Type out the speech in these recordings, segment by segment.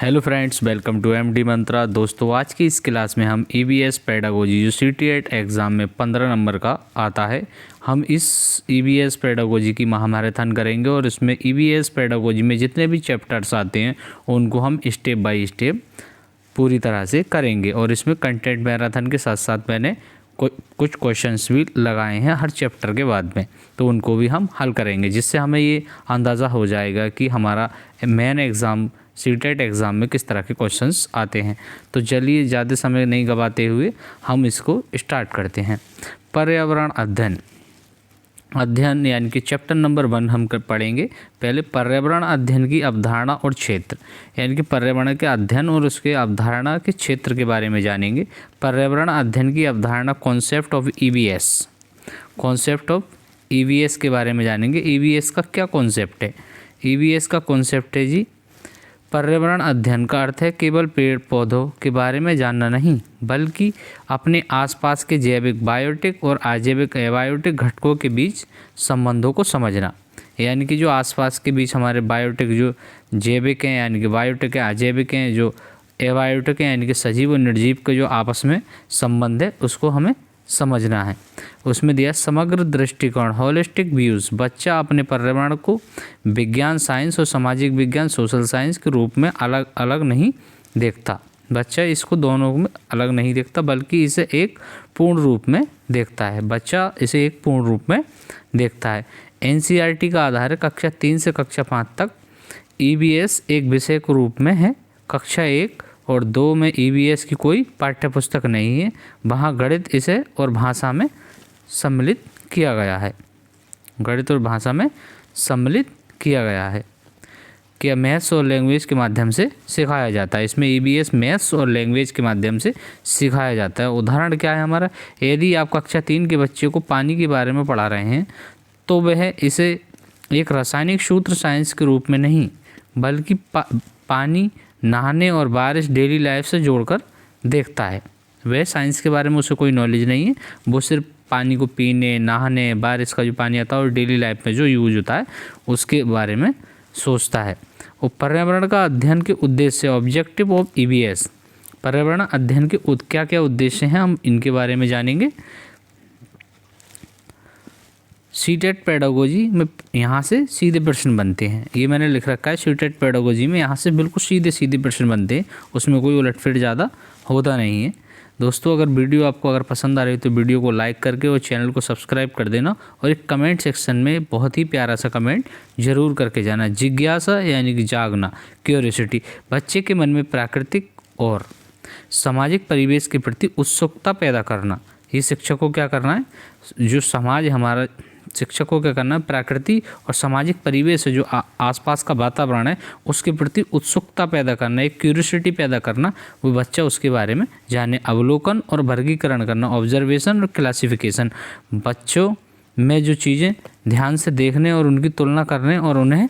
Hello friends, welcome to MD Mantra. दोस्तों, आज की इस क्लास में हम ईबीएस पेडागोजी जो सीटीएट एग्ज़ाम में 15 नंबर का आता है, हम इस ईबीएस पेडागोजी की महामैराथन करेंगे और इसमें ईबीएस पेडागोजी में जितने भी चैप्टर्स आते हैं उनको हम स्टेप बाय स्टेप पूरी तरह से करेंगे। और इसमें कंटेंट मैराथन के साथ साथ मैंने कुछ क्वेश्चंस भी लगाए हैं हर चैप्टर के बाद में, तो उनको भी हम हल करेंगे, जिससे हमें ये अंदाज़ा हो जाएगा कि हमारा मेन एग्ज़ाम सीटेट एग्ज़ाम में किस तरह के क्वेश्चंस आते हैं। तो चलिए ज़्यादा समय नहीं गवाते हुए हम इसको स्टार्ट करते हैं। पर्यावरण अध्ययन यानी कि चैप्टर नंबर 1 हम पढ़ेंगे। पहले पर्यावरण अध्ययन की अवधारणा और क्षेत्र, यानी कि पर्यावरण के अध्ययन और उसके अवधारणा के क्षेत्र के बारे में जानेंगे। पर्यावरण अध्ययन की अवधारणा concept of EBS, concept of EBS के बारे में जानेंगे। ईबीएस का क्या कॉन्सेप्ट है? ईबीएस का कॉन्सेप्ट है जी, पर्यावरण अध्ययन का अर्थ है केवल पेड़ पौधों के बारे में जानना नहीं, बल्कि अपने आसपास के जैविक बायोटिक और अजैविक एबायोटिक घटकों के बीच संबंधों को समझना। यानी कि जो आसपास के बीच हमारे बायोटिक जो जैविक हैं यानी कि बायोटिक है, अजैविक हैं जो एबायोटिक हैं यानी कि सजीव और निर्जीव के जो आपस में संबंध है उसको हमें समझना है। उसमें दिया समग्र दृष्टिकोण, होलिस्टिक व्यूज़। बच्चा अपने पर्यावरण को विज्ञान साइंस और सामाजिक विज्ञान सोशल साइंस के रूप में अलग अलग नहीं देखता। बच्चा इसको दोनों में अलग नहीं देखता, बल्कि इसे एक पूर्ण रूप में देखता है। बच्चा इसे एक पूर्ण रूप में देखता है। एनसीईआरटी का आधार है कक्षा 3 से कक्षा 5 तक। ईबीएस एक विषय के रूप में है। कक्षा 1 और 2 में ईबीएस की कोई पाठ्यपुस्तक नहीं है। वहाँ गणित इसे और भाषा में सम्मिलित किया गया है। गणित और भाषा में सम्मिलित किया गया है कि मैथ्स और लैंग्वेज के माध्यम से सिखाया जाता है। इसमें ईबीएस मैथ्स और लैंग्वेज के माध्यम से सिखाया जाता है। उदाहरण क्या है हमारा? यदि आप कक्षा 3 के बच्चे को पानी के बारे में पढ़ा रहे हैं तो वह इसे एक रासायनिक सूत्र साइंस के रूप में नहीं, बल्कि पानी, नहाने और बारिश डेली लाइफ से जोड़कर देखता है। वह साइंस के बारे में उसे कोई नॉलेज नहीं है, वो सिर्फ पानी को पीने, नहाने, बारिश का जो पानी आता है और डेली लाइफ में जो यूज होता है उसके बारे में सोचता है। और पर्यावरण का अध्ययन के उद्देश्य, ऑब्जेक्टिव ऑफ ईबीएस। पर्यावरण अध्ययन के क्या क्या उद्देश्य हैं हम इनके बारे में जानेंगे। सीटेट पेडागोजी में यहाँ से सीधे प्रश्न बनते हैं। ये मैंने लिख रखा है सीटेट पेडागोजी में यहाँ से बिल्कुल सीधे सीधे प्रश्न बनते हैं, उसमें कोई उलटफेर ज़्यादा होता नहीं है। दोस्तों, अगर वीडियो आपको अगर पसंद आ रही है तो वीडियो को लाइक करके और चैनल को सब्सक्राइब कर देना और एक कमेंट सेक्शन में बहुत ही प्यारा सा कमेंट जरूर करके जाना। जिज्ञासा यानी कि जागना, क्यूरियोसिटी। बच्चे के मन में प्राकृतिक और सामाजिक परिवेश के प्रति उत्सुकता पैदा करना। ये शिक्षक को क्या करना है? जो समाज हमारा शिक्षक को क्या करना है? प्रकृति और सामाजिक परिवेश जो आसपास का वातावरण है उसके प्रति उत्सुकता पैदा करना, एक क्यूरियोसिटी पैदा करना, वो बच्चा उसके बारे में जाने। अवलोकन और वर्गीकरण करना, ऑब्जर्वेशन और क्लासिफिकेशन। बच्चों में जो चीज़ें ध्यान से देखने और उनकी तुलना करने और उन्हें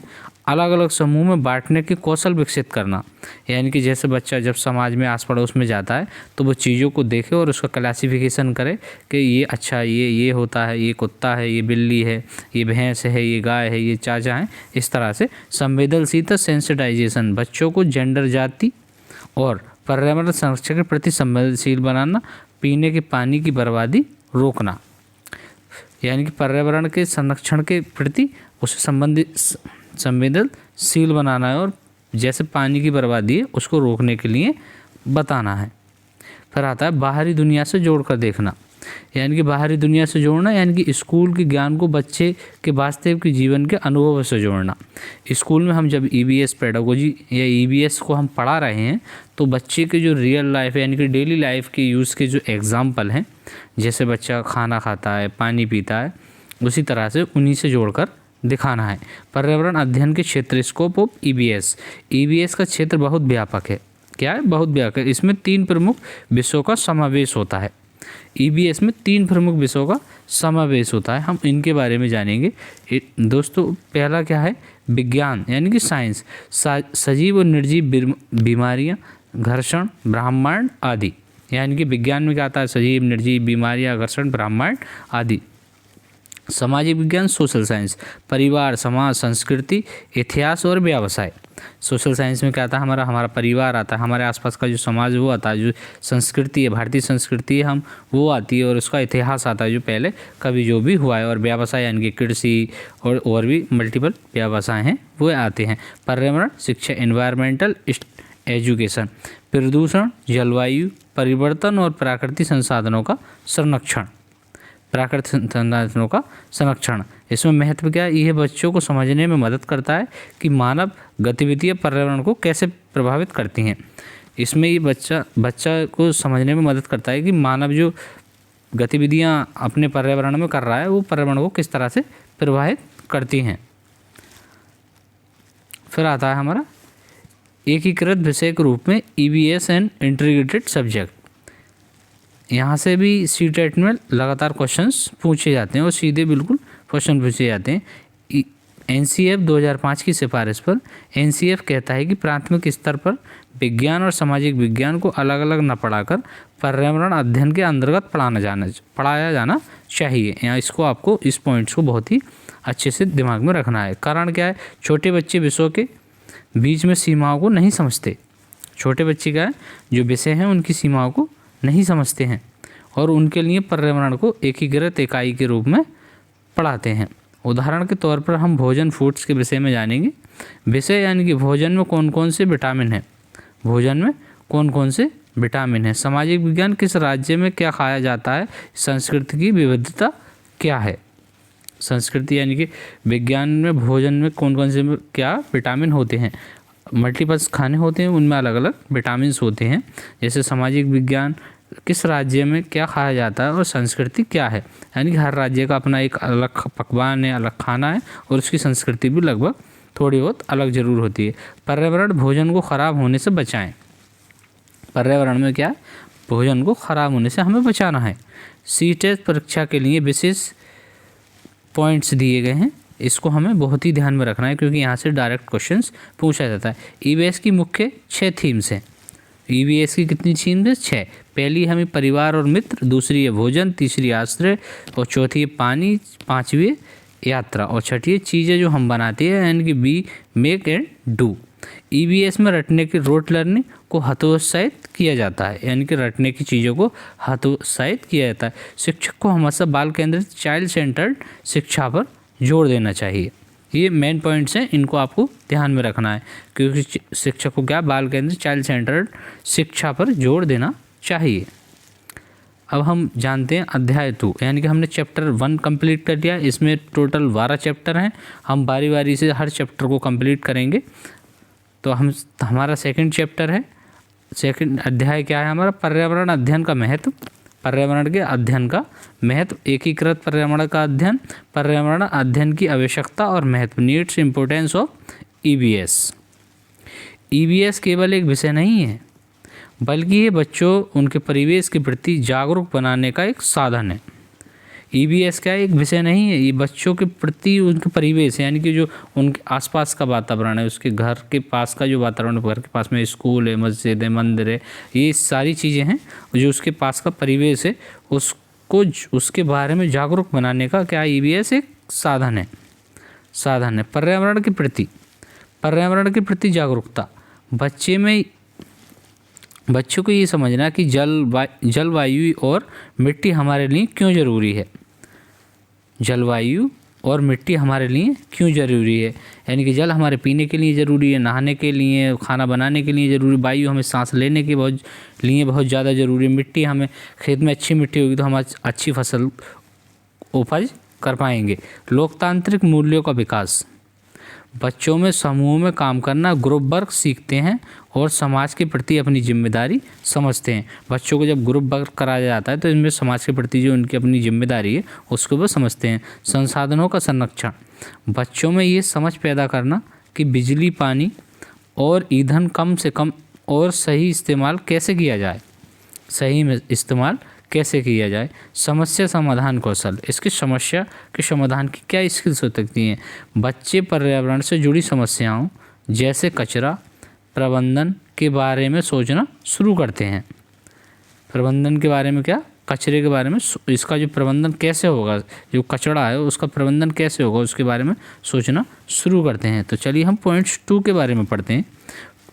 अलग अलग समूह में बांटने की कौशल विकसित करना। यानी कि जैसे बच्चा जब समाज में आस पड़ोस में जाता है तो वो चीज़ों को देखे और उसका क्लासिफिकेशन करे कि ये अच्छा, ये होता है, ये कुत्ता है, ये बिल्ली है, ये भैंस है, ये गाय है, ये चाचा है। इस तरह से संवेदनशीलता, सेंसिटाइजेशन। बच्चों को जेंडर, जाति और पर्यावरण संरक्षण के प्रति संवेदनशील बनाना। पीने के पानी की बर्बादी रोकना, यानी कि पर्यावरण के संरक्षण के प्रति उससे संबंधित संवेदनशील बनाना है और जैसे पानी की बर्बादी है उसको रोकने के लिए बताना है। फिर आता है बाहरी दुनिया से जोड़कर देखना, यानी कि बाहरी दुनिया से जोड़ना यानी कि स्कूल के ज्ञान को बच्चे के वास्तविक जीवन के अनुभव से जोड़ना। स्कूल में हम जब ईबीएस पेडागोजी या ईबीएस को हम पढ़ा रहे हैं तो बच्चे के जो रियल लाइफ है यानी कि डेली लाइफ के यूज़ के जो एग्जाम्पल हैं, जैसे बच्चा खाना खाता है, पानी पीता है, उसी तरह से उन्हीं से जोड़कर दिखाना है। पर्यावरण अध्ययन के क्षेत्र, स्कोप ऑफ ईबीएस। ईबीएस का क्षेत्र बहुत व्यापक है। क्या है? बहुत व्यापक है। इसमें 3 प्रमुख विषयों का समावेश होता है। ईबीएस में 3 प्रमुख विषयों का समावेश होता है, हम इनके बारे में जानेंगे। दोस्तों, पहला क्या है? विज्ञान यानी कि साइंस। सजीव और निर्जीव बीमारियां, घर्षण, ब्रह्मांड आदि। यानी कि विज्ञान में क्या आता है? सजीव, निर्जीव, बीमारियां, घर्षण, ब्रह्मांड आदि। सामाजिक विज्ञान, सोशल साइंस। परिवार, समाज, संस्कृति, इतिहास और व्यवसाय। सोशल साइंस में क्या आता है, हमारा परिवार आता है, हमारे आसपास का जो समाज वो आता है, जो संस्कृति है, भारतीय संस्कृति है हम वो आती है, और उसका इतिहास आता है जो पहले कभी जो भी हुआ है, और व्यवसाय यानी कि कृषि और भी मल्टीपल व्यवसाय हैं वो आते हैं। पर्यावरण, शिक्षा, एनवायरमेंटल एजुकेशन, प्रदूषण, जलवायु परिवर्तन और प्राकृतिक संसाधनों का संरक्षण। प्राकृतिक संसाधनों का संरक्षण, इसमें महत्व क्या है, यह बच्चों को समझने में मदद करता है कि मानव गतिविधियां पर्यावरण को कैसे प्रभावित करती हैं। इसमें ये बच्चा को समझने में मदद करता है कि मानव जो गतिविधियां अपने पर्यावरण में कर रहा है वो पर्यावरण को किस तरह से प्रभावित करती हैं। फिर आता है हमारा एकीकृत विषय के रूप में EVS एंड इंटीग्रेटेड सब्जेक्ट। यहाँ से भी CTET में लगातार क्वेश्चंस पूछे जाते हैं और सीधे बिल्कुल क्वेश्चन पूछे जाते हैं। NCF 2005 की सिफारिश पर NCF कहता है कि प्राथमिक स्तर पर विज्ञान और सामाजिक विज्ञान को अलग अलग न पढ़ाकर पर्यावरण अध्ययन के अंतर्गत पढ़ाया जाना चाहिए। यहाँ इसको आपको इस पॉइंट्स को बहुत ही अच्छे से दिमाग में रखना है। कारण क्या है, छोटे बच्चे विषयों के बीच में सीमाओं को नहीं समझते। छोटे बच्चे क्या है, जो विषय हैं उनकी सीमाओं को नहीं समझते हैं और उनके लिए पर्यावरण को एकीकृत इकाई के रूप में पढ़ाते हैं। उदाहरण के तौर पर हम भोजन फूड्स के विषय में जानेंगे। विषय यानी कि भोजन में कौन कौन से विटामिन हैं, भोजन में कौन कौन से विटामिन हैं। सामाजिक विज्ञान, किस राज्य में क्या खाया जाता है, संस्कृति की विविधता क्या है। संस्कृति यानी कि विज्ञान में भोजन में कौन कौन से क्या विटामिन होते हैं, मल्टीपल्स खाने होते हैं, उनमें अलग अलग विटामिन्स होते हैं। जैसे सामाजिक विज्ञान, किस राज्य में क्या खाया जाता है और संस्कृति क्या है, यानी कि हर राज्य का अपना एक अलग पकवान है, अलग खाना है और उसकी संस्कृति भी लगभग थोड़ी बहुत अलग ज़रूर होती है। पर्यावरण, भोजन को ख़राब होने से बचाएं। पर्यावरण में क्या, भोजन को ख़राब होने से हमें बचाना है। CTET परीक्षा के लिए विशेष पॉइंट्स दिए गए हैं, इसको हमें बहुत ही ध्यान में रखना है क्योंकि यहाँ से डायरेक्ट क्वेश्चंस पूछा जाता है। EVS की मुख्य 6 थीम्स हैं। EVS की कितनी थीम्स हैं? 6। पहली हमें परिवार और मित्र, दूसरी है भोजन, तीसरी आश्रय और चौथी है पानी, पांचवी है यात्रा और छठी है चीज़ें जो हम बनाते हैं, यानी कि be make and do. EVS में रटने की रोट लर्निंग को हतोत्साहित किया जाता है, यानी कि रटने की चीज़ों को हतोत्साहित किया जाता है। शिक्षक को हमेशा बाल केंद्रित चाइल्ड सेंटर्ड शिक्षा पर जोर देना चाहिए। ये मेन पॉइंट्स हैं, इनको आपको ध्यान में रखना है क्योंकि शिक्षक को क्या, बाल केंद्रित चाइल्ड सेंटर्ड शिक्षा पर जोर देना चाहिए। अब हम जानते हैं अध्याय 2, यानी कि हमने चैप्टर 1 कंप्लीट कर दिया। इसमें टोटल 12 चैप्टर हैं, हम बारी बारी से हर चैप्टर को कंप्लीट करेंगे। तो हमारा सेकंड चैप्टर है, सेकंड अध्याय क्या है हमारा, पर्यावरण अध्ययन का महत्व। पर्यावरण के अध्ययन का महत्व, एकीकृत पर्यावरण का अध्ययन, पर्यावरण अध्ययन की आवश्यकता और महत्व, needs importance of EVS। EVS केवल एक विषय नहीं है बल्कि ये बच्चों उनके परिवेश के प्रति जागरूक बनाने का एक साधन है। EVS क्या एक विषय नहीं है, ये बच्चों के प्रति उनके परिवेश यानी कि जो उनके आसपास का वातावरण है, उसके घर के पास का जो वातावरण, घर के पास में स्कूल है, मस्जिद है, मंदिर है, ये सारी चीज़ें हैं जो उसके पास का परिवेश है, उसको उसके बारे में जागरूक बनाने का क्या EVS एक साधन है। पर्यावरण के प्रति जागरूकता, बच्चों को ये समझना कि जलवायु और मिट्टी हमारे लिए क्यों ज़रूरी है। जलवायु और मिट्टी हमारे लिए क्यों ज़रूरी है, यानी कि जल हमारे पीने के लिए ज़रूरी है, नहाने के लिए, खाना बनाने के लिए ज़रूरी, वायु हमें सांस लेने के लिए बहुत ज़्यादा ज़रूरी है, मिट्टी हमें, खेत में अच्छी मिट्टी होगी तो हम अच्छी फसल उपज कर पाएंगे। लोकतांत्रिक मूल्यों का विकास, बच्चों में समूह में काम करना, ग्रुप वर्क सीखते हैं और समाज के प्रति अपनी जिम्मेदारी समझते हैं। बच्चों को जब ग्रुप वर्क कराया जाता है तो इसमें समाज के प्रति जो उनकी अपनी जिम्मेदारी है उसको वो समझते हैं। संसाधनों का संरक्षण, बच्चों में ये समझ पैदा करना कि बिजली, पानी और ईंधन कम से कम और सही इस्तेमाल कैसे किया जाए। समस्या समाधान कौशल, इसकी समस्या के समाधान की क्या स्किल्स हो सकती हैं। बच्चे पर्यावरण से जुड़ी समस्याओं जैसे कचरा प्रबंधन के बारे में सोचना शुरू करते हैं। प्रबंधन के बारे में क्या, कचरे के बारे में इसका जो प्रबंधन कैसे होगा, जो कचरा है उसका प्रबंधन कैसे होगा उसके बारे में सोचना शुरू करते हैं। तो चलिए हम पॉइंट्स 2 के बारे में पढ़ते हैं।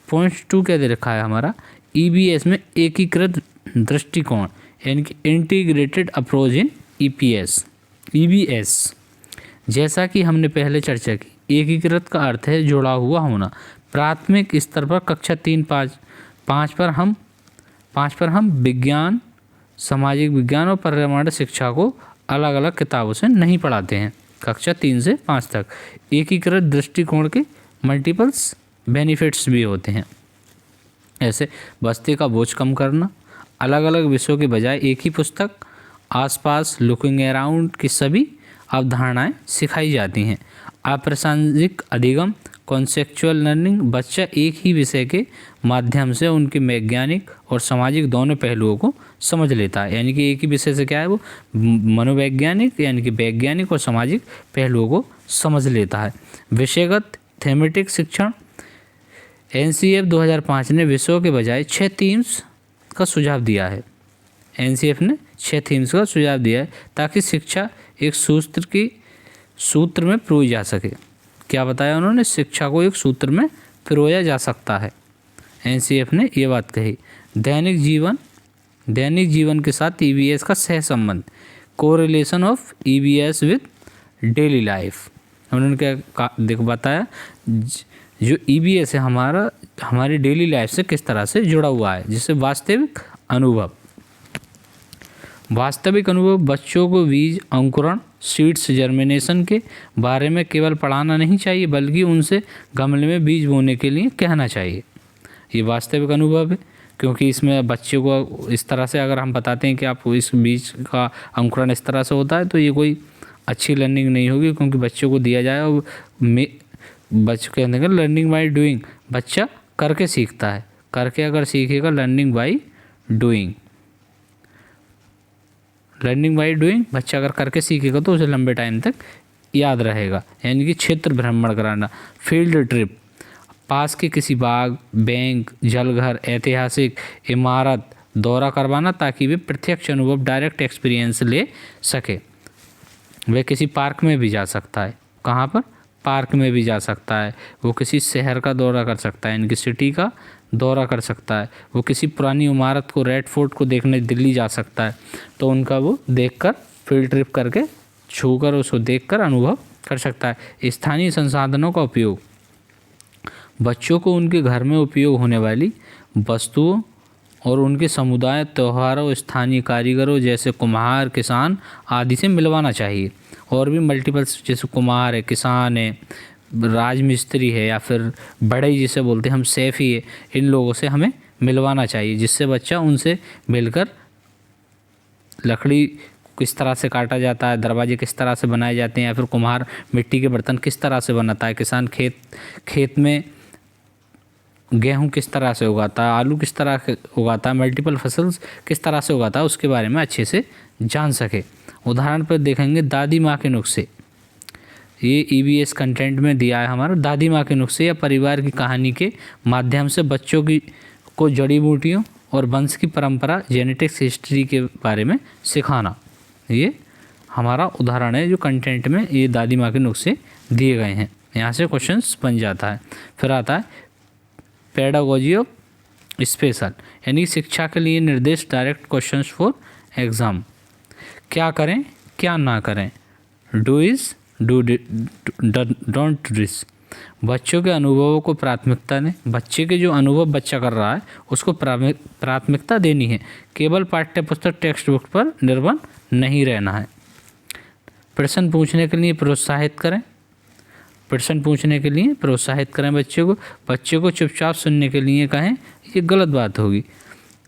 पॉइंट्स 2 क्या दे रखा है हमारा, ईबीएस में एकीकृत दृष्टिकोण यानी कि इंटीग्रेटेड अप्रोच इन ईबीएस। जैसा कि हमने पहले चर्चा की, एकीकृत का अर्थ है जुड़ा हुआ होना। प्राथमिक स्तर पर कक्षा 3-5 पर हम विज्ञान, सामाजिक विज्ञान और पर्यावरण शिक्षा को अलग अलग किताबों से नहीं पढ़ाते हैं। कक्षा 3 से 5 तक एकीकृत दृष्टिकोण के मल्टीपल्स बेनिफिट्स भी होते हैं। ऐसे बस्ते का बोझ कम करना, अलग अलग विषयों के बजाय एक ही पुस्तक, आसपास, लुकिंग अराउंड की सभी अवधारणाएं सिखाई जाती हैं। अप्रासंगिक अधिगम, कॉन्सेप्चुअल लर्निंग, बच्चा एक ही विषय के माध्यम से उनके वैज्ञानिक और सामाजिक दोनों पहलुओं को समझ लेता है। यानी कि एक ही विषय से क्या है, वो मनोवैज्ञानिक यानी कि वैज्ञानिक और सामाजिक पहलुओं को समझ लेता है। विषयगत थेमेटिक शिक्षण, एनसीएफ 2005 ने विषयों के बजाय 6 थीम्स का सुझाव दिया है। एनसीएफ ने 6 थीम्स का सुझाव दिया है ताकि शिक्षा एक सूत्र में पिरोई जा सके। क्या बताया उन्होंने, शिक्षा को एक सूत्र में पिरोया जा सकता है। एनसीएफ ने ये बात कही। दैनिक जीवन के साथ ईबीएस का सह संबंध, correlation of EBS with daily life. उन्होंने क्या बताया, जो ईबीएस है हमारी डेली लाइफ से किस तरह से जुड़ा हुआ है। जिससे वास्तविक अनुभव बच्चों को बीज अंकुरण, सीड्स जर्मिनेशन के बारे में केवल पढ़ाना नहीं चाहिए, बल्कि उनसे गमले में बीज बोने के लिए कहना चाहिए। ये वास्तविक अनुभव है, क्योंकि इसमें बच्चे को इस तरह से अगर हम बताते हैं कि आप इस बीज का अंकुरण इस तरह से होता है, तो ये कोई अच्छी लर्निंग नहीं होगी, क्योंकि बच्चों को दिया जाए और बच्चों कहते हैं लर्निंग बाय डूइंग। बच्चा करके सीखता है, करके अगर सीखेगा लर्निंग बाय डूइंग। बच्चा अगर करके सीखेगा तो उसे लंबे टाइम तक याद रहेगा। यानी कि क्षेत्र भ्रमण कराना, फील्ड ट्रिप, पास के किसी बाग, बैंक, जलघर, ऐतिहासिक इमारत दौरा करवाना, ताकि वे प्रत्यक्ष अनुभव, डायरेक्ट एक्सपीरियंस ले सके। वह किसी पार्क में भी जा सकता है। कहाँ पर? पार्क में भी जा सकता है। वो किसी शहर का दौरा कर सकता है, इनकी सिटी का दौरा कर सकता है। वो किसी पुरानी इमारत को, रेड फोर्ट को देखने दिल्ली जा सकता है, तो उनका वो देखकर, फील्ड ट्रिप करके, छूकर, उसको देखकर अनुभव कर सकता है। स्थानीय संसाधनों का उपयोग, बच्चों को उनके घर में उपयोग होने वाली वस्तुओं और उनके समुदाय, त्योहारों, स्थानीय कारीगरों जैसे कुम्हार, किसान आदि से मिलवाना चाहिए। और भी मल्टीपल्स, जैसे कुम्हार है, किसान है, राजमिस्त्री है, या फिर बड़े जिसे बोलते हैं हम, सेफी है, इन लोगों से हमें मिलवाना चाहिए, जिससे बच्चा उनसे मिलकर लकड़ी किस तरह से काटा जाता है, दरवाजे किस तरह से बनाए जाते हैं, या फिर कुम्हार मिट्टी के बर्तन किस तरह से बनाता है, किसान खेत में गेहूं किस तरह से उगाता है, आलू किस तरह से उगाता है, मल्टीपल फसल्स किस तरह से उगाता है, उसके बारे में अच्छे से जान सके। उदाहरण पर देखेंगे दादी माँ के नुस्खे। ये ईबीएस कंटेंट में दिया है हमारा। दादी माँ के नुस्खे या परिवार की कहानी के माध्यम से बच्चों को जड़ी बूटियों और वंश की परंपरा, जेनेटिक्स, हिस्ट्री के बारे में सिखाना। ये हमारा उदाहरण है जो कंटेंट में ये दादी माँ के नुस्खे दिए गए हैं। यहाँ से क्वेश्चंस बन जाता है। फिर आता है पेडागोजी ऑफ स्पेशल, यानी शिक्षा के लिए निर्देश, डायरेक्ट क्वेश्चंस फॉर एग्जाम। क्या करें, क्या ना करें, do is do, don't this. बच्चों के अनुभवों को प्राथमिकता दें। बच्चे के जो अनुभव बच्चा कर रहा है उसको प्राथमिकता देनी है। केवल पाठ्यपुस्तक, टेक्स्ट बुक पर निर्भर नहीं रहना है। प्रश्न पूछने के लिए प्रोत्साहित करें। बच्चे को चुपचाप सुनने के लिए कहें, ये गलत बात होगी।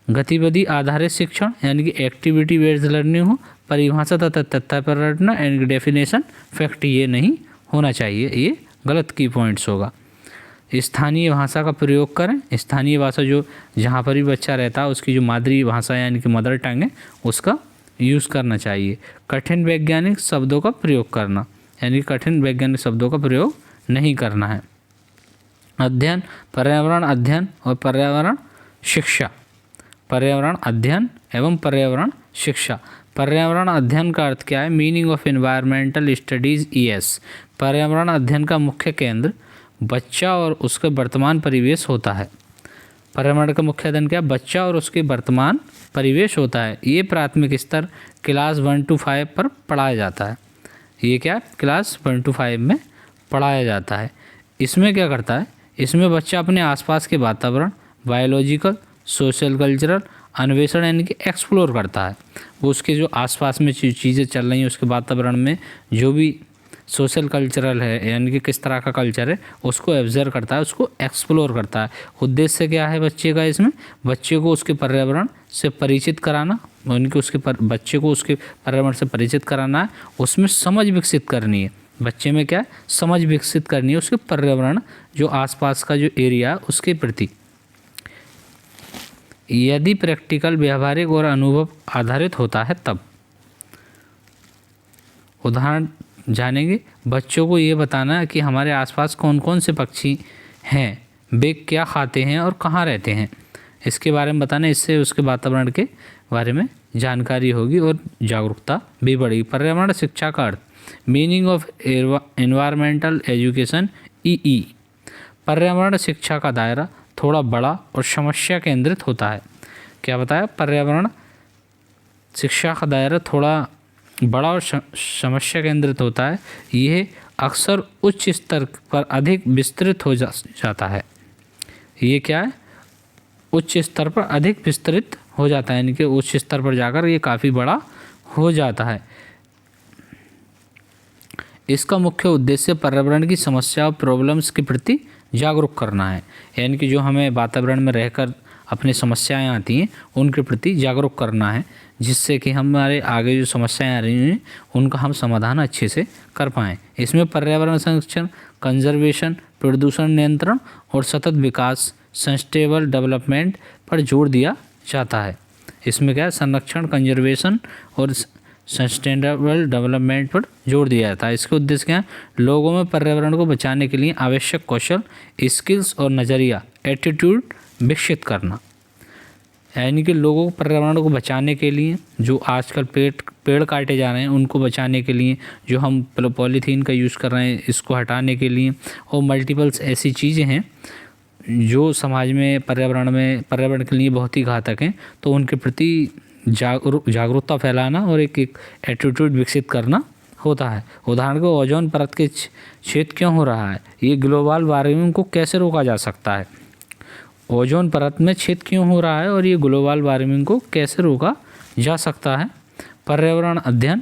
गतिविधि आधारित शिक्षण, यानी कि एक्टिविटी बेस्ड लर्निंग हो। परिभाषा तथा तथ्य पर रटना, यानी डेफिनेशन, फैक्ट, ये नहीं होना चाहिए, ये गलत की पॉइंट्स होगा। स्थानीय भाषा का प्रयोग करें। स्थानीय भाषा जो जहाँ पर भी बच्चा रहता है उसकी जो मादरी भाषा यानी कि मदर टंग है उसका यूज़ करना चाहिए। कठिन वैज्ञानिक शब्दों का प्रयोग करना, यानी कठिन वैज्ञानिक शब्दों का प्रयोग नहीं करना है। अध्ययन, पर्यावरण अध्ययन और पर्यावरण शिक्षा। पर्यावरण अध्ययन एवं पर्यावरण शिक्षा। पर्यावरण अध्ययन का अर्थ क्या है? Meaning of environmental studies ES। पर्यावरण अध्ययन का मुख्य केंद्र बच्चा और उसके वर्तमान परिवेश होता है। पर्यावरण का मुख्य अध्ययन क्या? बच्चा और उसके वर्तमान परिवेश होता है। ये प्राथमिक स्तर क्लास 1 to 5 पर पढ़ाया जाता है। ये क्या? क्लास 1 to 5 में पढ़ाया जाता है। इसमें क्या करता है? इसमें बच्चा अपने आसपास के वातावरण, बायोलॉजिकल, सोशल, कल्चरल अन्वेषण यानी कि एक्सप्लोर करता है। वो उसके जो आसपास में चीज़ें चल रही हैं उसके वातावरण में जो भी सोशल कल्चरल है यानी कि किस तरह का कल्चर है उसको ऑब्जर्व करता है, उसको एक्सप्लोर करता है। उद्देश्य क्या है बच्चे का? इसमें बच्चे को उसके पर्यावरण से परिचित कराना, उनके बच्चे को उसके पर्यावरण से परिचित कराना है, उसमें समझ विकसित करनी है। बच्चे में क्या है? समझ विकसित करनी है उसके पर्यावरण जो आसपास का जो एरिया उसके प्रति। यदि प्रैक्टिकल, व्यावहारिक और अनुभव आधारित होता है तब। उदाहरण जानेंगे। बच्चों को ये बताना है कि हमारे आसपास कौन कौन से पक्षी हैं, वे क्या खाते हैं और कहाँ रहते हैं, इसके बारे में बताना। इससे उसके वातावरण के बारे में जानकारी होगी और जागरूकता भी बढ़ेगी। पर्यावरण शिक्षा का अर्थ। Meaning of environmental education EE। पर्यावरण शिक्षा का दायरा थोड़ा बड़ा और समस्या केंद्रित होता है। क्या बताया? पर्यावरण शिक्षा का दायरा थोड़ा बड़ा और समस्या केंद्रित होता है। यह अक्सर उच्च स्तर पर अधिक विस्तृत हो जाता है। ये क्या है? उच्च स्तर पर अधिक विस्तृत हो जाता है, यानी कि उच्च स्तर पर जाकर ये काफ़ी बड़ा हो जाता है। इसका मुख्य उद्देश्य पर्यावरण की समस्या और प्रॉब्लम्स के प्रति जागरूक करना है, यानी कि जो हमें वातावरण में रहकर अपनी समस्याएं आती हैं उनके प्रति जागरूक करना है, जिससे कि हमारे आगे जो समस्याएं आ रही हैं उनका हम समाधान अच्छे से कर पाएँ। इसमें पर्यावरण संरक्षण, कंजर्वेशन, प्रदूषण नियंत्रण और सतत विकास, सस्टेनेबल डेवलपमेंट पर जोर दिया जाता है। इसमें क्या है? संरक्षण, कंजर्वेशन और सस्टेनेबल डेवलपमेंट पर जोर दिया जाता है। इसके उद्देश्य क्या है? लोगों में पर्यावरण को बचाने के लिए आवश्यक कौशल, स्किल्स और नज़रिया, एटीट्यूड विकसित करना, यानी कि लोगों को पर्यावरण को बचाने के लिए जो आजकल पेड़ काटे जा रहे हैं उनको बचाने के लिए, जो हम पॉलीथीन का यूज़ कर रहे हैं इसको हटाने के लिए, और मल्टीपल्स ऐसी चीज़ें हैं जो समाज में पर्यावरण के लिए बहुत ही घातक हैं, तो उनके प्रति जागरूकता फैलाना और एक एटीट्यूड विकसित करना होता है। उदाहरण को ओजोन परत के छेद क्यों हो रहा है? ये ग्लोबल वार्मिंग को कैसे रोका जा सकता है? ओजोन परत में छेद क्यों हो रहा है और ये ग्लोबल वार्मिंग को कैसे रोका जा सकता है? पर्यावरण अध्ययन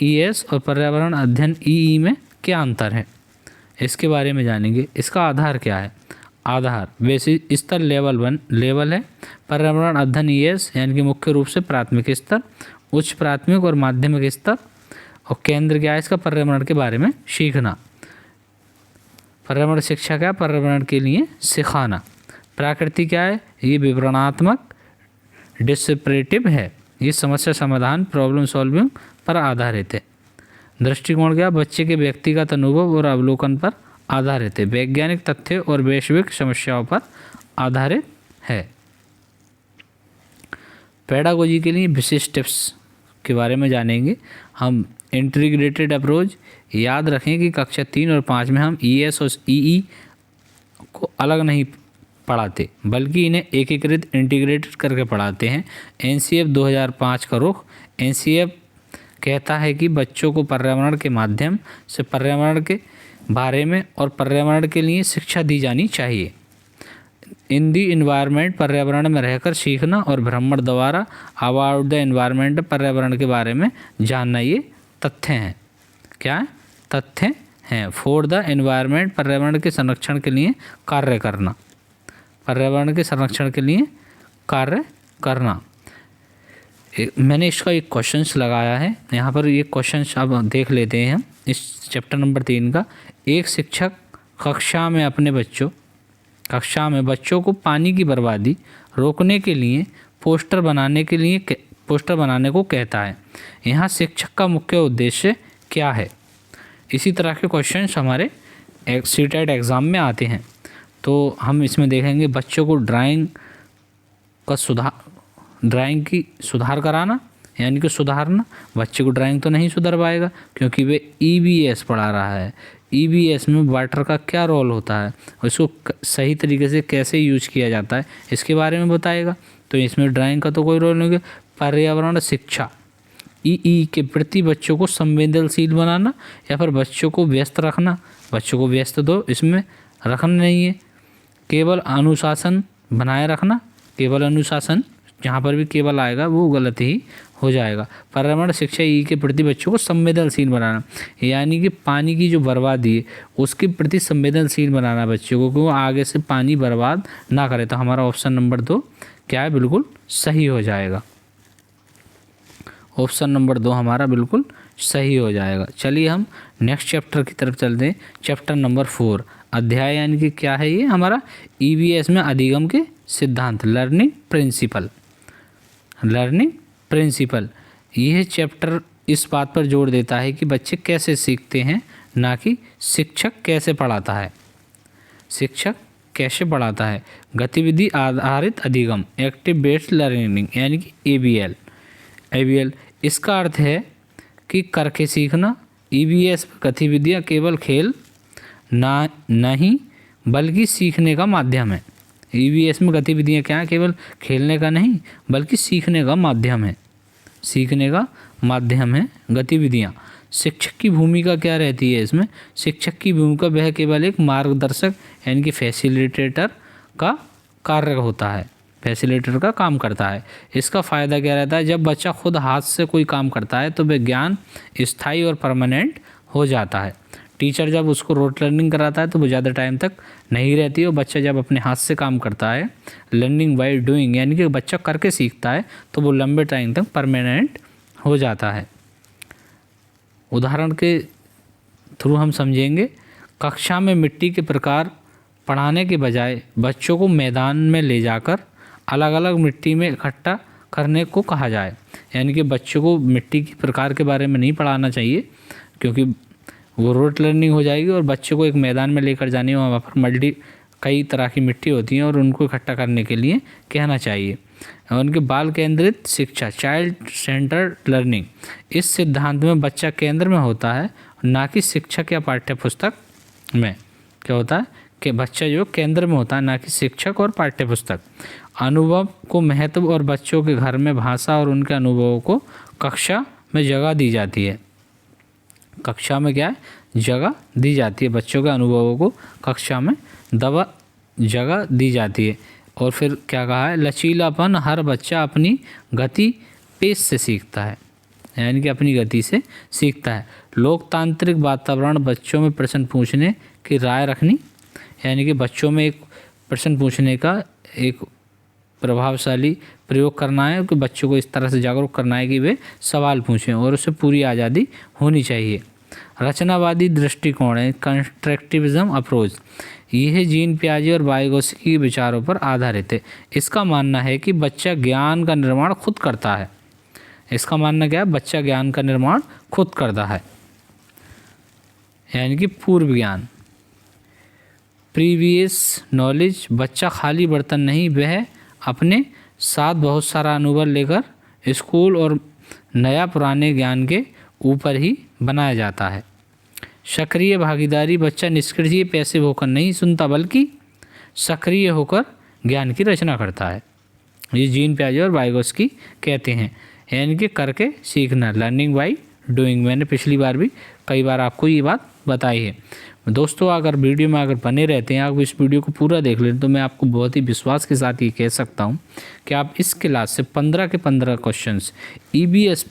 ES और पर्यावरण अध्ययन EE में क्या अंतर है, इसके बारे में जानेंगे। इसका आधार क्या है? आधार बेसिक स्तर लेवल 1 है। पर्यावरण अध्ययन ES यानी कि मुख्य रूप से प्राथमिक स्तर, उच्च प्राथमिक और माध्यमिक स्तर, और केंद्र क्या है इसका? पर्यावरण के बारे में सीखना। पर्यावरण शिक्षा क्या? पर्यावरण के लिए सिखाना। प्रकृति क्या है? ये विवरणात्मक डिस्क्रिप्टिव है, ये समस्या समाधान प्रॉब्लम सॉल्विंग पर आधारित है। दृष्टिकोण क्या? बच्चे के व्यक्तिगत अनुभव और अवलोकन पर आधारित है, वैज्ञानिक तथ्य और वैश्विक समस्याओं पर आधारित है। पेडागोजी के लिए विशिष्ट टिप्स के बारे में जानेंगे हम। इंटीग्रेटेड अप्रोच, याद रखें कि कक्षा 3 और 5 में हम ES और EE को अलग नहीं पढ़ाते बल्कि इन्हें एकीकृत इंटीग्रेटेड करके पढ़ाते हैं। NCF 2005 का रुख। NCF कहता है कि बच्चों को पर्यावरण के माध्यम से पर्यावरण के बारे में और पर्यावरण के लिए शिक्षा दी जानी चाहिए। इन दी इन्वायरमेंट, पर्यावरण में रहकर सीखना और भ्रमण द्वारा अबाउट द इन्वायरमेंट, पर्यावरण के बारे में जानना, ये तथ्य हैं। क्या है? तथ्य हैं। फॉर द इन्वायरमेंट, पर्यावरण के संरक्षण के लिए कार्य करना, पर्यावरण के संरक्षण के लिए कार्य करना। मैंने इसका एक क्वेश्चंस लगाया है यहाँ पर, ये क्वेश्चंस अब देख लेते हैं हम इस चैप्टर नंबर 3 का। एक शिक्षक कक्षा में बच्चों को पानी की बर्बादी रोकने के लिए पोस्टर बनाने को कहता है। यहाँ शिक्षक का मुख्य उद्देश्य क्या है? इसी तरह के क्वेश्चंस हमारे CTET एग्ज़ाम में आते हैं, तो हम इसमें देखेंगे बच्चों को ड्राइंग का ड्राइंग की सुधार कराना, यानी कि सुधारना। बच्चे को ड्राइंग तो नहीं सुधर पाएगा क्योंकि वे ईवीएस पढ़ा रहा है। ईवीएस में वाटर का क्या रोल होता है, उसको सही तरीके से कैसे यूज किया जाता है, इसके बारे में बताएगा। तो इसमें ड्राइंग का तो कोई रोल नहीं है। पर्यावरण शिक्षा, ई के प्रति बच्चों को संवेदनशील बनाना या फिर बच्चों को व्यस्त रखना। बच्चों को व्यस्त तो इसमें रखना नहीं है। केवल अनुशासन बनाए रखना, केवल अनुशासन, जहाँ पर भी केवल आएगा वो गलत ही हो जाएगा। पर्यावरण शिक्षा ई के प्रति बच्चों को संवेदनशील बनाना, यानी कि पानी की जो बर्बादी है उसके प्रति संवेदनशील बनाना बच्चों को, कि वो आगे से पानी बर्बाद ना करे। तो हमारा ऑप्शन नंबर 2 क्या है, बिल्कुल सही हो जाएगा। ऑप्शन नंबर 2 हमारा बिल्कुल सही हो जाएगा। चलिए हम नेक्स्ट चैप्टर की तरफ चलते हैं। चैप्टर नंबर 4, अध्याय यानी कि क्या है ये हमारा, ईवीएस में अधिगम के सिद्धांत, लर्निंग प्रिंसिपल। लर्निंग प्रिंसिपल, यह चैप्टर इस बात पर जोर देता है कि बच्चे कैसे सीखते हैं, ना कि शिक्षक कैसे पढ़ाता है। शिक्षक कैसे पढ़ाता है। गतिविधि आधारित अधिगम, एक्टिव बेस्ड लर्निंग, यानी कि एबीएल। इसका अर्थ है कि करके सीखना। ईवीएस गतिविधियाँ केवल खेल नहीं बल्कि सीखने का माध्यम है। ईवीएस में गतिविधियाँ क्या है, केवल खेलने का नहीं बल्कि सीखने का माध्यम है। सीखने का माध्यम है गतिविधियाँ। शिक्षक की भूमिका क्या रहती है इसमें, शिक्षक की भूमिका वह केवल एक मार्गदर्शक यानी कि फैसिलिटेटर का कार्य होता है, फैसिलिटेटर का काम करता है। इसका फ़ायदा क्या रहता है, जब बच्चा खुद हाथ से कोई काम करता है तो वह ज्ञान स्थायी और परमानेंट हो जाता है। टीचर जब उसको रोट लर्निंग कराता है तो वो ज़्यादा टाइम तक नहीं रहती है। और बच्चा जब अपने हाथ से काम करता है, लर्निंग बाय डूइंग, यानी कि बच्चा करके सीखता है, तो वो लंबे टाइम तक परमानेंट हो जाता है। उदाहरण के थ्रू हम समझेंगे। कक्षा में मिट्टी के प्रकार पढ़ाने के बजाय बच्चों को मैदान में ले जाकर अलग अलग मिट्टी में इकट्ठा करने को कहा जाए। यानी कि बच्चों को मिट्टी के प्रकार के बारे में नहीं पढ़ाना चाहिए, क्योंकि वो रोट लर्निंग हो जाएगी। और बच्चों को एक मैदान में लेकर जाने, वहाँ पर कई तरह की मिट्टी होती है और उनको इकट्ठा करने के लिए कहना चाहिए। और उनके बाल केंद्रित शिक्षा, चाइल्ड सेंटर्ड लर्निंग, इस सिद्धांत में बच्चा केंद्र में होता है, ना कि शिक्षक या पाठ्य पुस्तक में। क्या होता है कि बच्चा जो केंद्र में होता है, ना कि शिक्षक और पाठ्य पुस्तक। अनुभव को महत्व, और बच्चों के घर में भाषा और उनके अनुभवों को कक्षा में जगह दी जाती है। कक्षा में क्या है, जगह दी जाती है। बच्चों के अनुभवों को कक्षा में जगह दी जाती है। और फिर क्या कहा है, लचीलापन, हर बच्चा अपनी गति पेश से सीखता है, यानी कि अपनी गति से सीखता है। लोकतांत्रिक वातावरण, बच्चों में प्रश्न पूछने की राय रखनी, यानी कि बच्चों में एक प्रश्न पूछने का एक प्रभावशाली प्रयोग करना है, कि बच्चों को इस तरह से जागरूक करना है कि वे सवाल पूछें, और उसे पूरी आज़ादी होनी चाहिए। रचनावादी दृष्टिकोण है, कंस्ट्रक्टिविज्म अप्रोच, यह जीन पियाजे और वाइगोत्स्की के विचारों पर आधारित है। इसका मानना है कि बच्चा ज्ञान का निर्माण खुद करता है। इसका मानना क्या है, बच्चा ज्ञान का निर्माण खुद करता है, यानी कि पूर्व ज्ञान, प्रीवियस नॉलेज। बच्चा खाली बर्तन नहीं, वह अपने साथ बहुत सारा अनुभव लेकर स्कूल और नया पुराने ज्ञान के ऊपर ही बनाया जाता है। सक्रिय भागीदारी, बच्चा निष्क्रिय पैसिव होकर नहीं सुनता बल्कि सक्रिय होकर ज्ञान की रचना करता है। ये जीन पियाजे और वाइगोत्स्की कहते हैं, यानी कि करके सीखना, लर्निंग बाय डूइंग। मैंने पिछली बार भी कई बार आपको ये बात बताई है। दोस्तों, अगर वीडियो में अगर बने रहते हैं, आप इस वीडियो को पूरा देख लें, तो मैं आपको बहुत ही विश्वास के साथ ये कह सकता हूँ कि आप इस क्लास से 15 के 15 क्वेश्चंस ईवीएस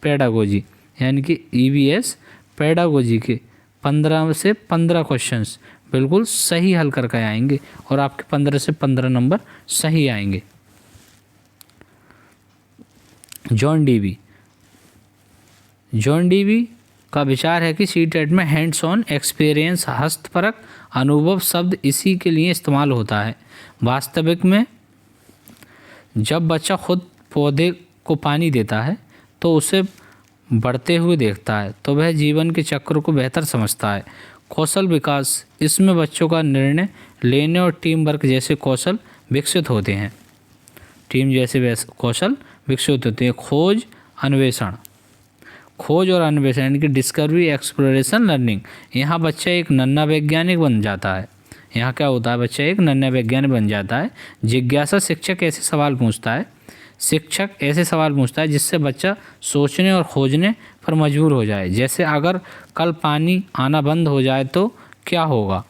पेडागोजी, यानी कि ईवीएस पेडागोजी के 15 से 15 क्वेश्चंस बिल्कुल सही हल करके आएंगे, और आपके 15 से 15 नंबर सही आएंगे। जॉन डीवी का विचार है कि सीटेट में हैंड्स ऑन एक्सपीरियंस, हस्तपरक अनुभव शब्द इसी के लिए इस्तेमाल होता है। वास्तविक में जब बच्चा खुद पौधे को पानी देता है तो उसे बढ़ते हुए देखता है, तो वह जीवन के चक्र को बेहतर समझता है। कौशल विकास, इसमें बच्चों का निर्णय लेने और टीम वर्क जैसे कौशल विकसित होते हैं। टीम जैसे कौशल विकसित होते हैं। खोज अन्वेषण, खोज और अन्वेषण यानी कि डिस्कवरी, एक्सप्लोरेशन, लर्निंग। यहाँ बच्चा एक नन्हा वैज्ञानिक बन जाता है। यहाँ क्या होता है, बच्चा एक नन्हा वैज्ञानिक बन जाता है। जिज्ञासा, शिक्षक ऐसे सवाल पूछता है, शिक्षक ऐसे सवाल पूछता है जिससे बच्चा सोचने और खोजने पर मजबूर हो जाए। जैसे अगर कल पानी आना बंद हो जाए तो क्या होगा,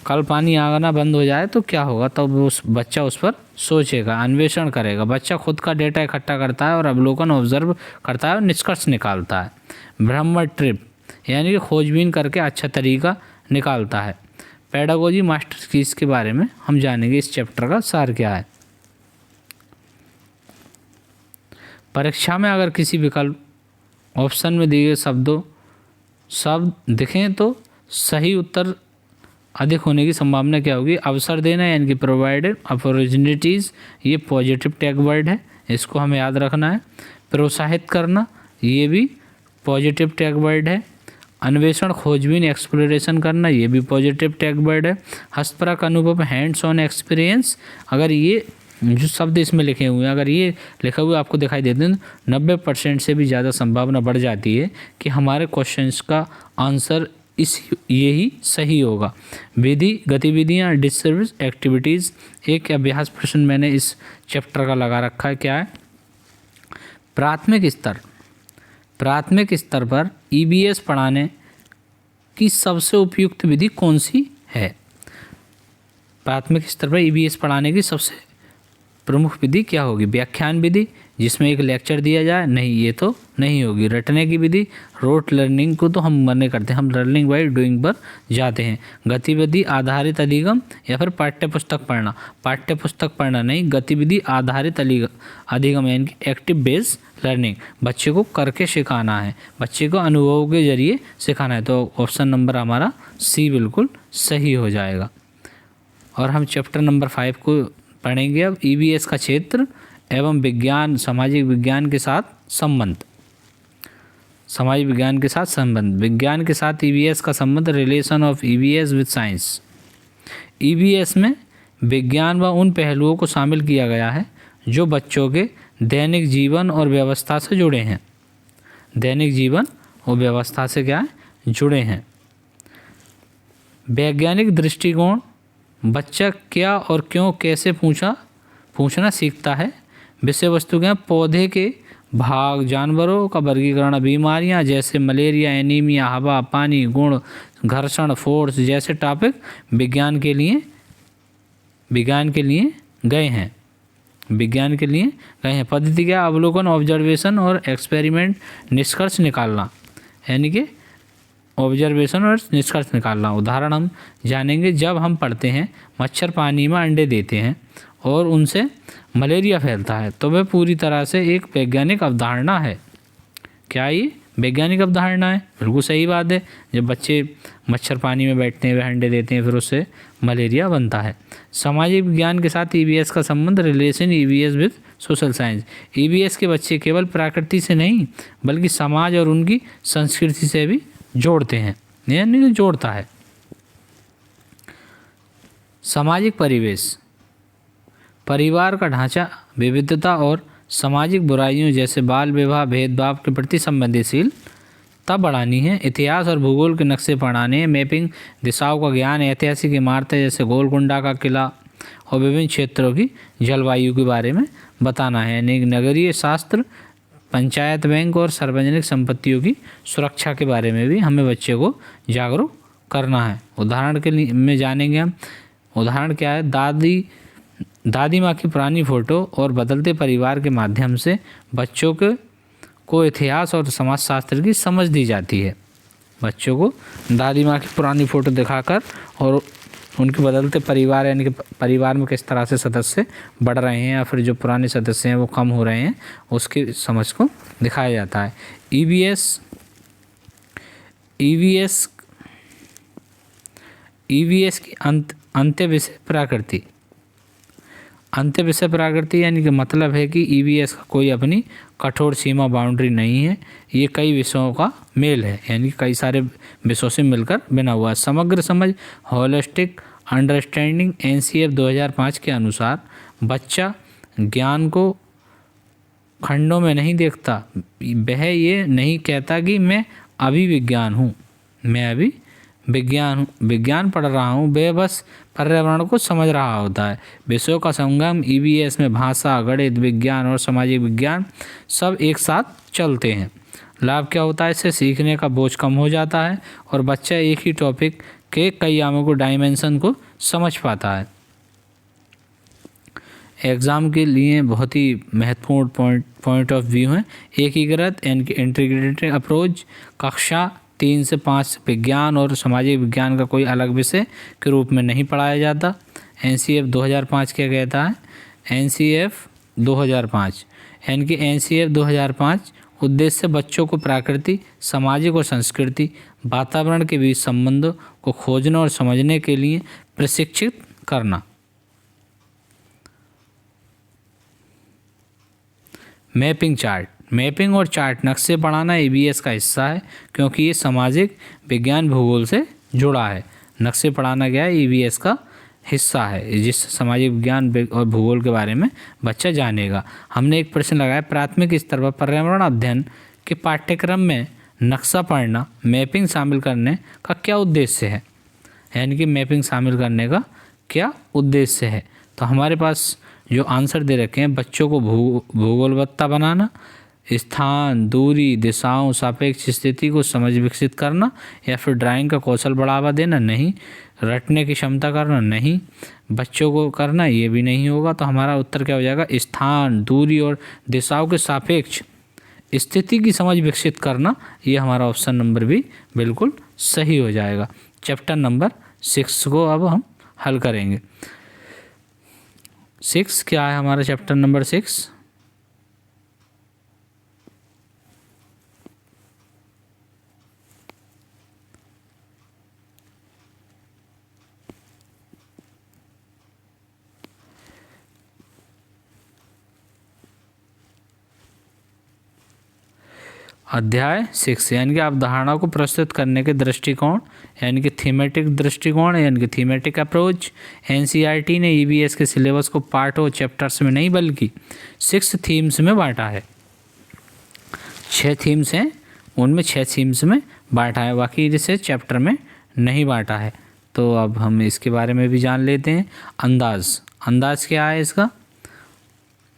कल पानी आना बंद हो जाए तो क्या होगा, तब उस बच्चा उस पर सोचेगा, अन्वेषण करेगा। बच्चा खुद का डेटा इकट्ठा करता है और अवलोकन, ऑब्जर्व करता है और निष्कर्ष निकालता है। भ्रमण ट्रिप यानी कि खोजबीन करके अच्छा तरीका निकालता है। पेडागोजी मास्टर की इसके बारे में हम जानेंगे, इस चैप्टर का सार क्या है। परीक्षा में अगर किसी विकल्प ऑप्शन में दिए गए शब्द दिखें तो सही उत्तर अधिक होने की संभावना क्या होगी। अवसर देना यानी कि प्रोवाइडेड अपॉर्चुनिटीज़, ये पॉजिटिव टैग वर्ड है, इसको हमें याद रखना है। प्रोत्साहित करना, ये भी पॉजिटिव टैग वर्ड है। अन्वेषण, खोजबीन, एक्सप्लोरेशन करना, ये भी पॉजिटिव टैग वर्ड है। हस्तपरक अनुभव, हैंड्स ऑन एक्सपीरियंस, अगर ये जो शब्द इसमें लिखे हुए हैं, अगर ये लिखे हुए आपको दिखाई देते हैं तो 90% से भी ज़्यादा संभावना बढ़ जाती है कि हमारे क्वेश्चंस का आंसर यही सही होगा। विधि, गतिविधियाँ, डिस्कवरीज, एक्टिविटीज़। एक अभ्यास प्रश्न मैंने इस चैप्टर का लगा रखा है, क्या है। प्राथमिक स्तर पर ईवीएस पढ़ाने की सबसे उपयुक्त विधि कौन सी है। प्राथमिक स्तर पर ईवीएस पढ़ाने की सबसे प्रमुख विधि क्या होगी। व्याख्यान विधि, जिसमें एक लेक्चर दिया जाए, नहीं, ये तो नहीं होगी। रटने की विधि, रोट लर्निंग को तो हम मना करते हैं, हम लर्निंग बाय डूइंग पर जाते हैं। गतिविधि आधारित अधिगम या फिर पाठ्यपुस्तक पढ़ना, पाठ्यपुस्तक पढ़ना नहीं, गतिविधि आधारित अधिगम यानी कि एक्टिव बेस्ड लर्निंग, बच्चे को करके सिखाना है, बच्चे को अनुभव के जरिए सिखाना है। तो ऑप्शन नंबर हमारा सी बिल्कुल सही हो जाएगा। और हम चैप्टर नंबर 5 को पढ़ेंगे अब, ईवीएस का क्षेत्र एवं विज्ञान, सामाजिक विज्ञान के साथ संबंध। सामाजिक विज्ञान के साथ संबंध, विज्ञान के साथ ईवीएस का संबंध, relation of EVS with science. EVS में विज्ञान व उन पहलुओं को शामिल किया गया है जो बच्चों के दैनिक जीवन और व्यवस्था से जुड़े हैं। दैनिक जीवन और व्यवस्था से क्या है, जुड़े हैं। वैज्ञानिक दृष्टिकोण, बच्चा क्या और क्यों कैसे पूछना सीखता है। विषय वस्तु क्या, पौधे के भाग, जानवरों का वर्गीकरण, बीमारियां जैसे मलेरिया, एनीमिया, हवा, पानी, गुण, घर्षण, फोर्स जैसे टॉपिक विज्ञान के लिए गए हैं। पद्धति क्या, अवलोकन, ऑब्जर्वेशन और एक्सपेरिमेंट, निष्कर्ष निकालना यानी कि ऑब्जर्वेशन और निष्कर्ष निकालना। उदाहरण हम जानेंगे, जब हम पढ़ते हैं मच्छर पानी में अंडे देते हैं और उनसे मलेरिया फैलता है, तो वह पूरी तरह से एक वैज्ञानिक अवधारणा है। क्या ये वैज्ञानिक अवधारणा है? बिल्कुल सही बात है। जब बच्चे मच्छर पानी में बैठते हैं, वह अंडे देते हैं, फिर उससे मलेरिया बनता है। सामाजिक विज्ञान के साथ ईवीएस का संबंध, relation EVS with social science. EVS के बच्चे केवल प्रकृति से नहीं बल्कि समाज और उनकी संस्कृति से भी जोड़ते हैं, यानी कि जोड़ता है। सामाजिक परिवेश, परिवार का ढांचा, विविधता और सामाजिक बुराइयों जैसे बाल विवाह, भेदभाव के प्रति संवेदनशीलता बढ़ानी है। इतिहास और भूगोल के नक्शे पढ़ाने हैं। मैपिंग, दिशाओं का ज्ञान, ऐतिहासिक इमारतें जैसे गोलकुंडा का किला और विभिन्न क्षेत्रों की जलवायु के बारे में बताना है। यानी नगरीय शास्त्र, पंचायत बैंक और सार्वजनिक संपत्तियों की सुरक्षा के बारे में भी हमें बच्चे को जागरूक करना है। उदाहरण के लिए में जानेंगे हम, उदाहरण क्या है, दादी माँ की पुरानी फ़ोटो और बदलते परिवार के माध्यम से बच्चों को इतिहास और समाजशास्त्र की समझ दी जाती है। बच्चों को दादी माँ की पुरानी फ़ोटो दिखाकर और उनके बदलते परिवार यानी कि परिवार में किस तरह से सदस्य बढ़ रहे हैं या फिर जो पुराने सदस्य हैं वो कम हो रहे हैं, उसकी समझ को दिखाया जाता है। ईवीएस की अंत्य विषय प्रकृति यानी कि मतलब है कि ईवीएस का कोई अपनी कठोर सीमा बाउंड्री नहीं है। ये कई विषयों का मेल है, यानी कई सारे विषयों से मिलकर बना हुआ है। समग्र समझ, होलिस्टिक अंडरस्टैंडिंग, एनसीएफ 2005 के अनुसार बच्चा ज्ञान को खंडों में नहीं देखता, वह ये नहीं कहता कि मैं अभी विज्ञान हूँ, मैं अभी विज्ञान पढ़ रहा हूँ, वह बस पर्यावरण को समझ रहा होता है। विषयों का संगम ईवीएस में भाषा, गणित, विज्ञान और सामाजिक विज्ञान सब एक साथ चलते हैं। लाभ क्या होता है, इससे सीखने का बोझ कम हो जाता है और बच्चा एक ही टॉपिक के कई आयामों को डायमेंशन को समझ पाता है। एग्ज़ाम के लिए बहुत ही महत्वपूर्ण पॉइंट ऑफ व्यू है। एकीकृत इंटीग्रेटेड अप्रोच, कक्षा 3 से 5 विज्ञान और सामाजिक विज्ञान का कोई अलग विषय के रूप में नहीं पढ़ाया जाता। एनसीएफ 2005 क्या कहता है, एनसीएफ 2005 यानी कि एनसीएफ 2005 उद्देश्य बच्चों को प्रकृति, सामाजिक और संस्कृति, वातावरण के बीच संबंधों को खोजने और समझने के लिए प्रशिक्षित करना। मैपिंग चार्ट, मैपिंग और चार्ट नक्शे पढ़ाना ईवीएस का हिस्सा है क्योंकि ये सामाजिक विज्ञान भूगोल से जुड़ा है। नक्शे पढ़ाना क्या है, ईवीएस का हिस्सा है, जिस सामाजिक विज्ञान और भूगोल के बारे में बच्चा जानेगा। हमने एक प्रश्न लगाया, प्राथमिक स्तर पर पर्यावरण अध्ययन के पाठ्यक्रम में नक्शा पढ़ना, मैपिंग शामिल करने का क्या उद्देश्य है, यानी कि मैपिंग शामिल करने का क्या उद्देश्य है। तो हमारे पास जो आंसर दे रखे हैं, बच्चों को भूगोलवत्ता बनाना, स्थान, दूरी, दिशाओं, सापेक्ष स्थिति को समझ विकसित करना, या फिर ड्राइंग का कौशल बढ़ावा देना, नहीं। रटने की क्षमता करना, नहीं। बच्चों को करना, ये भी नहीं होगा। तो हमारा उत्तर क्या हो जाएगा, स्थान, दूरी और दिशाओं के सापेक्ष स्थिति की समझ विकसित करना, ये हमारा ऑप्शन नंबर भी बिल्कुल सही हो जाएगा। चैप्टर नंबर 6 को अब हम हल करेंगे। 6 क्या है हमारा चैप्टर नंबर 6, अध्याय 6 यानी कि अवधारणा को प्रस्तुत करने के दृष्टिकोण, यानी कि थीमेटिक दृष्टिकोण, यानी कि थीमेटिक अप्रोच। एनसीईआरटी ने ईवीएस के सिलेबस को पार्ट और चैप्टर्स में नहीं बल्कि 6 थीम्स में बांटा है। 6 थीम्स हैं, उनमें 6 थीम्स में बांटा है, बाकी जैसे चैप्टर में नहीं बांटा है। तो अब हम इसके बारे में भी जान लेते हैं। अंदाज क्या है इसका,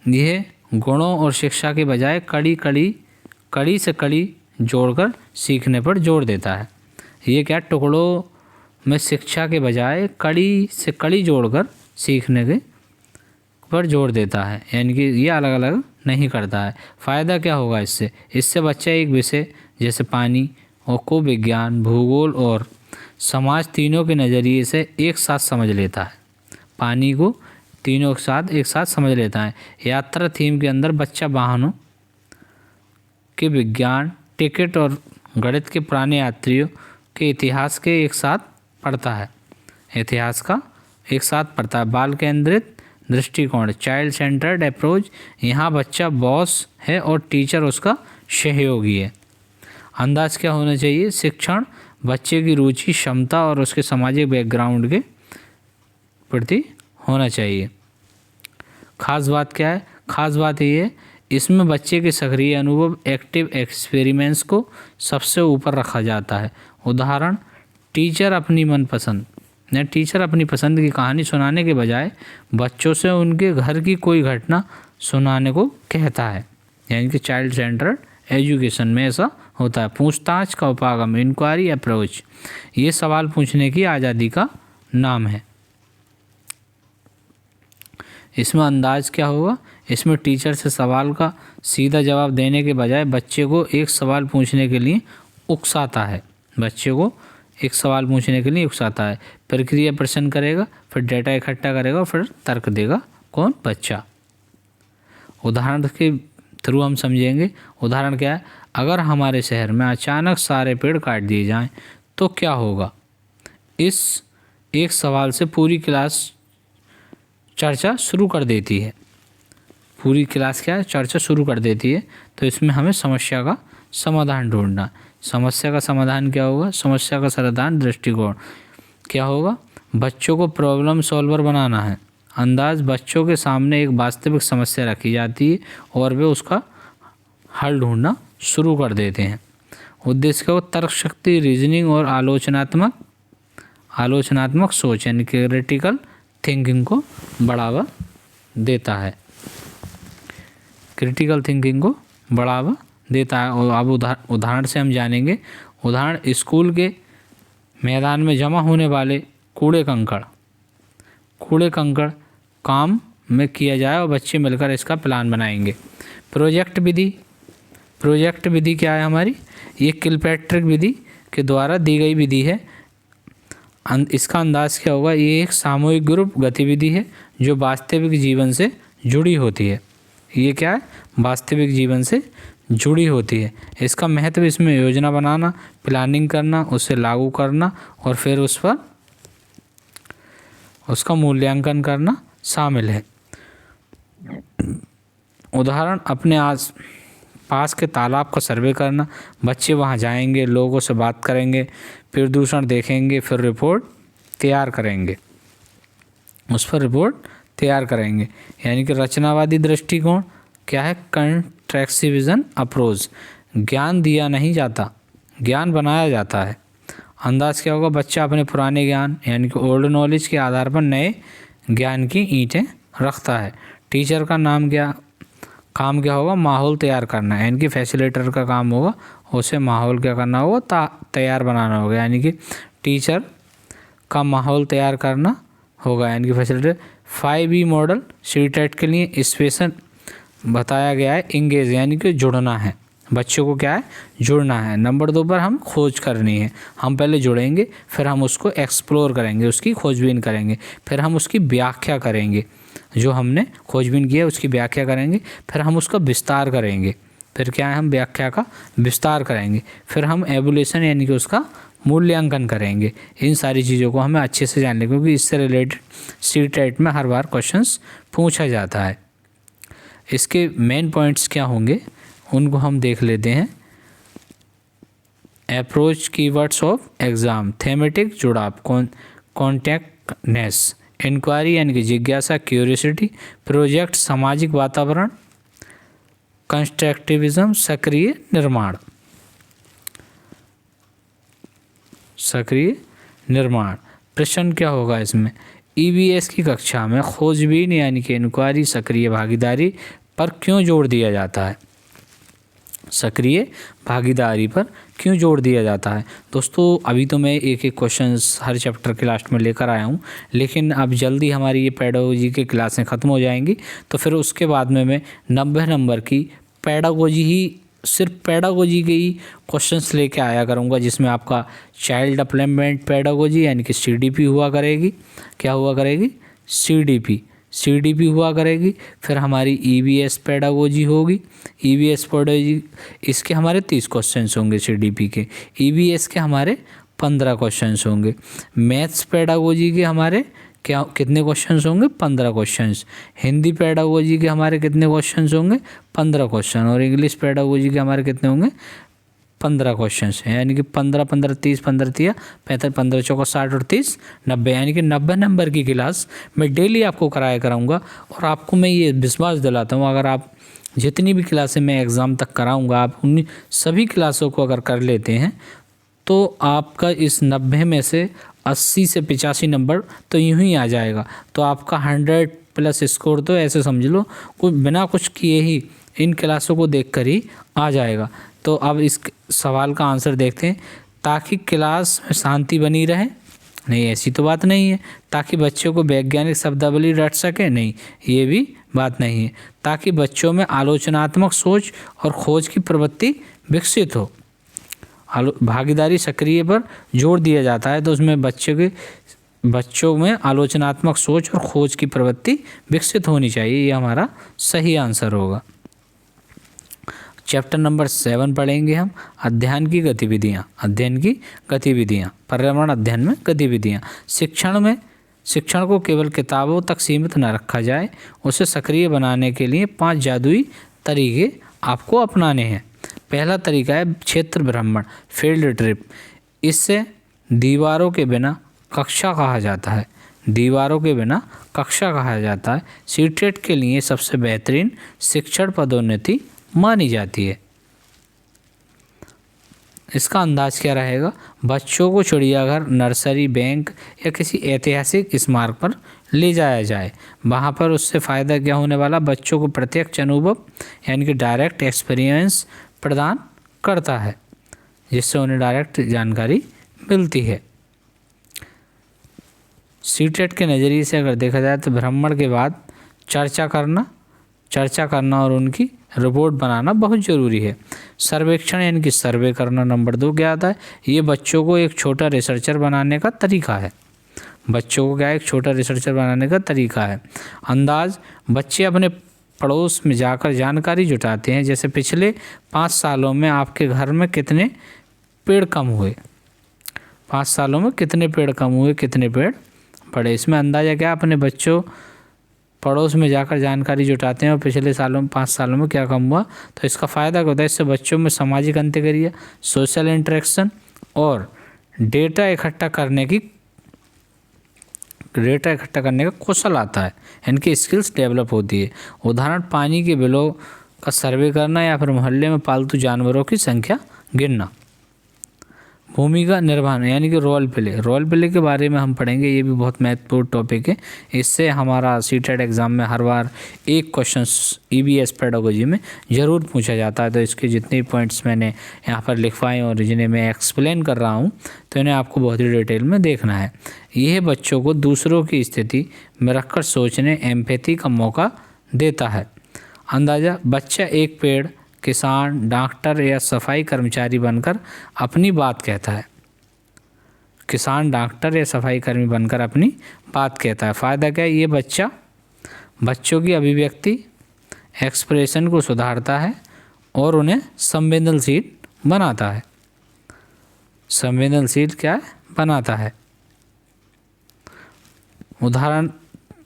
यह गुणों और शिक्षा के बजाय कड़ी से कड़ी जोड़कर सीखने पर जोर देता है। ये क्या, टुकड़ों में शिक्षा के बजाय कड़ी से कड़ी जोड़कर सीखने के पर जोर देता है, यानी कि ये अलग अलग नहीं करता है। फ़ायदा क्या होगा इससे बच्चा एक विषय जैसे पानी और को विज्ञान, भूगोल और समाज तीनों के नज़रिए से एक साथ समझ लेता है। पानी को तीनों के एक साथ समझ लेता है। यात्रा थीम के अंदर बच्चा वाहनों के विज्ञान, टिकट और गणित के पुराने यात्रियों के इतिहास के एक साथ पढ़ता है, इतिहास का एक साथ पढ़ता है। बाल केंद्रित दृष्टिकोण, चाइल्ड सेंटर्ड अप्रोच, यहाँ बच्चा बॉस है और टीचर उसका सहयोगी है। अंदाज क्या होना चाहिए, शिक्षण बच्चे की रुचि, क्षमता और उसके सामाजिक बैकग्राउंड के प्रति होना चाहिए। खास बात क्या है, खास बात ये है इसमें बच्चे के सक्रिय अनुभव, एक्टिव एक्सपेरिमेंट्स को सबसे ऊपर रखा जाता है। उदाहरण, टीचर अपनी पसंद की कहानी सुनाने के बजाय बच्चों से उनके घर की कोई घटना सुनाने को कहता है, यानी कि चाइल्ड सेंटर्ड एजुकेशन में ऐसा होता है। पूछताछ का उपागम, इंक्वायरी अप्रोच, ये सवाल पूछने की आज़ादी का नाम है। इसमें अंदाज क्या होगा, इसमें टीचर से सवाल का सीधा जवाब देने के बजाय बच्चे को एक सवाल पूछने के लिए उकसाता है, प्रक्रिया प्रश्न करेगा, फिर डेटा इकट्ठा करेगा, फिर तर्क देगा, कौन, बच्चा। उदाहरण के थ्रू हम समझेंगे। उदाहरण क्या है, अगर हमारे शहर में अचानक सारे पेड़ काट दिए जाएं तो क्या होगा। इस एक सवाल से पूरी क्लास चर्चा शुरू कर देती है, चर्चा शुरू कर देती है। तो इसमें हमें समस्या का समाधान ढूंढना। समस्या का समाधान क्या होगा, समस्या का समाधान दृष्टिकोण क्या होगा, बच्चों को प्रॉब्लम सॉल्वर बनाना है, अंदाज बच्चों के सामने एक वास्तविक समस्या रखी जाती है और वे उसका हल ढूंढना शुरू कर देते हैं। उद्देश्य क्या हो, तर्क शक्ति, रीजनिंग और आलोचनात्मक सोच यानी क्रिटिकल थिंकिंग को बढ़ावा देता है। क्रिटिकल थिंकिंग को बढ़ावा देता है। और अब उदाहरण से हम जानेंगे। उदाहरण, स्कूल के मैदान में जमा होने वाले कूड़े कंकड़ काम में किया जाए और बच्चे मिलकर इसका प्लान बनाएंगे। प्रोजेक्ट विधि क्या है हमारी, ये किलपैट्रिक विधि के द्वारा दी गई विधि है। इसका अंदाज क्या होगा, ये एक सामूहिक ग्रुप गतिविधि है जो वास्तविक जीवन से जुड़ी होती है। ये क्या है, वास्तविक जीवन से जुड़ी होती है। इसका महत्व इसमें योजना बनाना, प्लानिंग करना, उसे लागू करना और फिर उस पर उसका मूल्यांकन करना शामिल है। उदाहरण, अपने आस पास के तालाब का सर्वे करना। बच्चे वहाँ जाएंगे, लोगों से बात करेंगे, प्रदूषण देखेंगे, फिर रिपोर्ट तैयार करेंगे, उस पर रिपोर्ट तैयार करेंगे। यानी कि रचनावादी दृष्टिकोण क्या है, कंट्रैक्टिविजन अप्रोच। ज्ञान दिया नहीं जाता, ज्ञान बनाया जाता है। अंदाज क्या होगा, बच्चा अपने पुराने ज्ञान यानी कि ओल्ड नॉलेज के आधार पर नए ज्ञान की ईंटें रखता है। टीचर का काम क्या होगा, माहौल तैयार करना, यानी कि फैसिलिटेटर का काम होगा, उसे माहौल क्या करना होगा, तैयार बनाना होगा। यानी कि टीचर का माहौल तैयार करना होगा, यानी कि फैसिलिटेटर। 5E मॉडल सीटेट के लिए स्पेशल बताया गया है। इंगेज यानी कि जुड़ना है, बच्चों को क्या है, जुड़ना है। नंबर 2 पर हम खोज करनी है। हम पहले जुड़ेंगे, फिर हम उसको एक्सप्लोर करेंगे, उसकी खोजबीन करेंगे, फिर हम उसकी व्याख्या करेंगे। जो हमने खोजबीन किया उसकी व्याख्या करेंगे, फिर हम उसका विस्तार करेंगे। फिर क्या है, हम व्याख्या का विस्तार करेंगे, फिर हम एवोल्यूशन यानी कि उसका मूल्यांकन करेंगे। इन सारी चीज़ों को हमें अच्छे से जान लें, क्योंकि इससे रिलेटेड सीटेट में हर बार क्वेश्चंस पूछा जाता है। इसके मेन पॉइंट्स क्या होंगे उनको हम देख लेते हैं। Approach, keywords of exam, thematic जुड़ाव, कॉन्टेक्टनेस, इंक्वायरी यानी कि जिज्ञासा, क्यूरियोसिटी, प्रोजेक्ट, सामाजिक वातावरण, कंस्ट्रक्टिविज्म, सक्रिय निर्माण। प्रश्न क्या होगा इसमें, EVS की कक्षा में खोजबीन यानी कि इंक्वायरी, सक्रिय भागीदारी पर क्यों जोर दिया जाता है। सक्रिय भागीदारी पर क्यों जोर दिया जाता है। दोस्तों, अभी तो मैं एक क्वेश्चंस हर चैप्टर के लास्ट में लेकर आया हूँ, लेकिन अब जल्दी हमारी ये पेडागोजी की क्लासें ख़त्म हो जाएंगी, तो फिर उसके बाद में मैं 90 नंबर की पेडागोजी ही, सिर्फ पेडागोजी के ही क्वेश्चंस लेके आया करूँगा, जिसमें आपका चाइल्ड डेवलपमेंट पेडागोजी यानी कि CDP हुआ करेगी। क्या हुआ करेगी, CDP हुआ करेगी। फिर हमारी EVS पेडागोजी होगी। EVS पेडागोजी, इसके हमारे 30 क्वेश्चंस होंगे। CDP के, EVS के हमारे 15 क्वेश्चंस होंगे। मैथ्स पेडागोजी के हमारे कितने क्वेश्चंस होंगे, 15 क्वेश्चंस। हिंदी पेडागोजी के हमारे कितने क्वेश्चंस होंगे, 15 क्वेश्चन। और इंग्लिश पेडागोजी के हमारे कितने होंगे, 15 क्वेश्चंस हैं। यानी कि 15 15 30 15 3 35 15 चौका 60 और 30 90, यानी कि 90 नंबर की क्लास मैं डेली आपको कराया कराऊंगा। और आपको मैं ये विश्वास दिलाता हूँ, अगर आप जितनी भी क्लासें मैं एग्ज़ाम तक कराऊंगा, आप उन सभी क्लासों को अगर कर लेते हैं तो आपका इस 90 में से 80 से 85 नंबर तो यूँ ही आ जाएगा। तो आपका 100+ स्कोर तो ऐसे समझ लो कुछ बिना कुछ किए ही इन क्लासों को देखकर ही आ जाएगा। तो अब इस सवाल का आंसर देखते हैं। ताकि क्लास में शांति बनी रहे, नहीं ऐसी तो बात नहीं है। ताकि बच्चों को वैज्ञानिक शब्दावली रट सके, नहीं ये भी बात नहीं है। ताकि बच्चों में आलोचनात्मक सोच और खोज की प्रवृत्ति विकसित हो। भागीदारी सक्रिय पर जोर दिया जाता है, तो उसमें बच्चों में आलोचनात्मक सोच और खोज की प्रवृत्ति विकसित होनी चाहिए। ये हमारा सही आंसर होगा। चैप्टर नंबर 7 पढ़ेंगे हम, अध्ययन की गतिविधियाँ, पर्यावरण अध्ययन में गतिविधियाँ। शिक्षण को केवल किताबों तक सीमित न रखा जाए, उसे सक्रिय बनाने के लिए 5 जादुई तरीके आपको अपनाने हैं। पहला तरीका है क्षेत्र भ्रमण, फील्ड ट्रिप। इससे दीवारों के बिना कक्षा कहा जाता है। दीवारों के बिना कक्षा कहा जाता है। सीटेट के लिए सबसे बेहतरीन शिक्षण पदोन्नति मानी जाती है। इसका अंदाज क्या रहेगा? बच्चों को चिड़ियाघर, नर्सरी, बैंक या किसी ऐतिहासिक स्मारक पर ले जाया जाए। वहाँ पर उससे फ़ायदा क्या होने वाला? बच्चों को प्रत्यक्ष अनुभव यानी कि डायरेक्ट एक्सपीरियंस प्रदान करता है, जिससे उन्हें डायरेक्ट जानकारी मिलती है। सीटेट के नज़रिए से अगर देखा जाए तो भ्रमण के बाद चर्चा करना और उनकी रिपोर्ट बनाना बहुत ज़रूरी है। सर्वेक्षण यानी कि सर्वे करना नंबर 2 क्या आता है? ये बच्चों को एक छोटा रिसर्चर बनाने का तरीका है। बच्चों को क्या एक छोटा रिसर्चर बनाने का तरीका है। अंदाज, बच्चे अपने पड़ोस में जाकर जानकारी जुटाते हैं, जैसे पिछले 5 सालों में आपके घर में कितने पेड़ कम हुए, 5 सालों में कितने पेड़ कम हुए, कितने पेड़ बढ़े। इसमें अंदाज़ा क्या? अपने बच्चों पड़ोस में जाकर जानकारी जुटाते हैं और पिछले सालों में 5 सालों में क्या कम हुआ। तो इसका फ़ायदा क्या होता है? इससे बच्चों में सामाजिक अंतर्क्रिया, सोशल इंटरेक्शन और डेटा इकट्ठा करने का कौशल आता है। इनकी स्किल्स डेवलप होती है। उदाहरण, पानी के बिलों का सर्वे करना या फिर मोहल्ले में पालतू जानवरों की संख्या गिनना। भूमिका निर्वहन यानी कि रोल प्ले के बारे में हम पढ़ेंगे। ये भी बहुत महत्वपूर्ण टॉपिक है। इससे हमारा सीटेट एग्ज़ाम में हर बार एक क्वेश्चन ईबीएस पेडागोजी में ज़रूर पूछा जाता है। तो इसके जितने पॉइंट्स मैंने यहाँ पर लिखवाए और जिन्हें मैं एक्सप्लेन कर रहा हूँ, तो इन्हें आपको बहुत ही डिटेल में देखना है। यह बच्चों को दूसरों की स्थिति में रखकर सोचने, एम्पैथी का मौका देता है। अंदाज़ा, बच्चा एक पेड़, किसान, डॉक्टर या सफाई कर्मचारी बनकर अपनी बात कहता है। किसान, डॉक्टर या सफाई कर्मी बनकर अपनी बात कहता है। फ़ायदा क्या है? ये बच्चों की अभिव्यक्ति, एक्सप्रेशन को सुधारता है और उन्हें संवेदनशील बनाता है। संवेदनशील क्या है? बनाता है। उदाहरण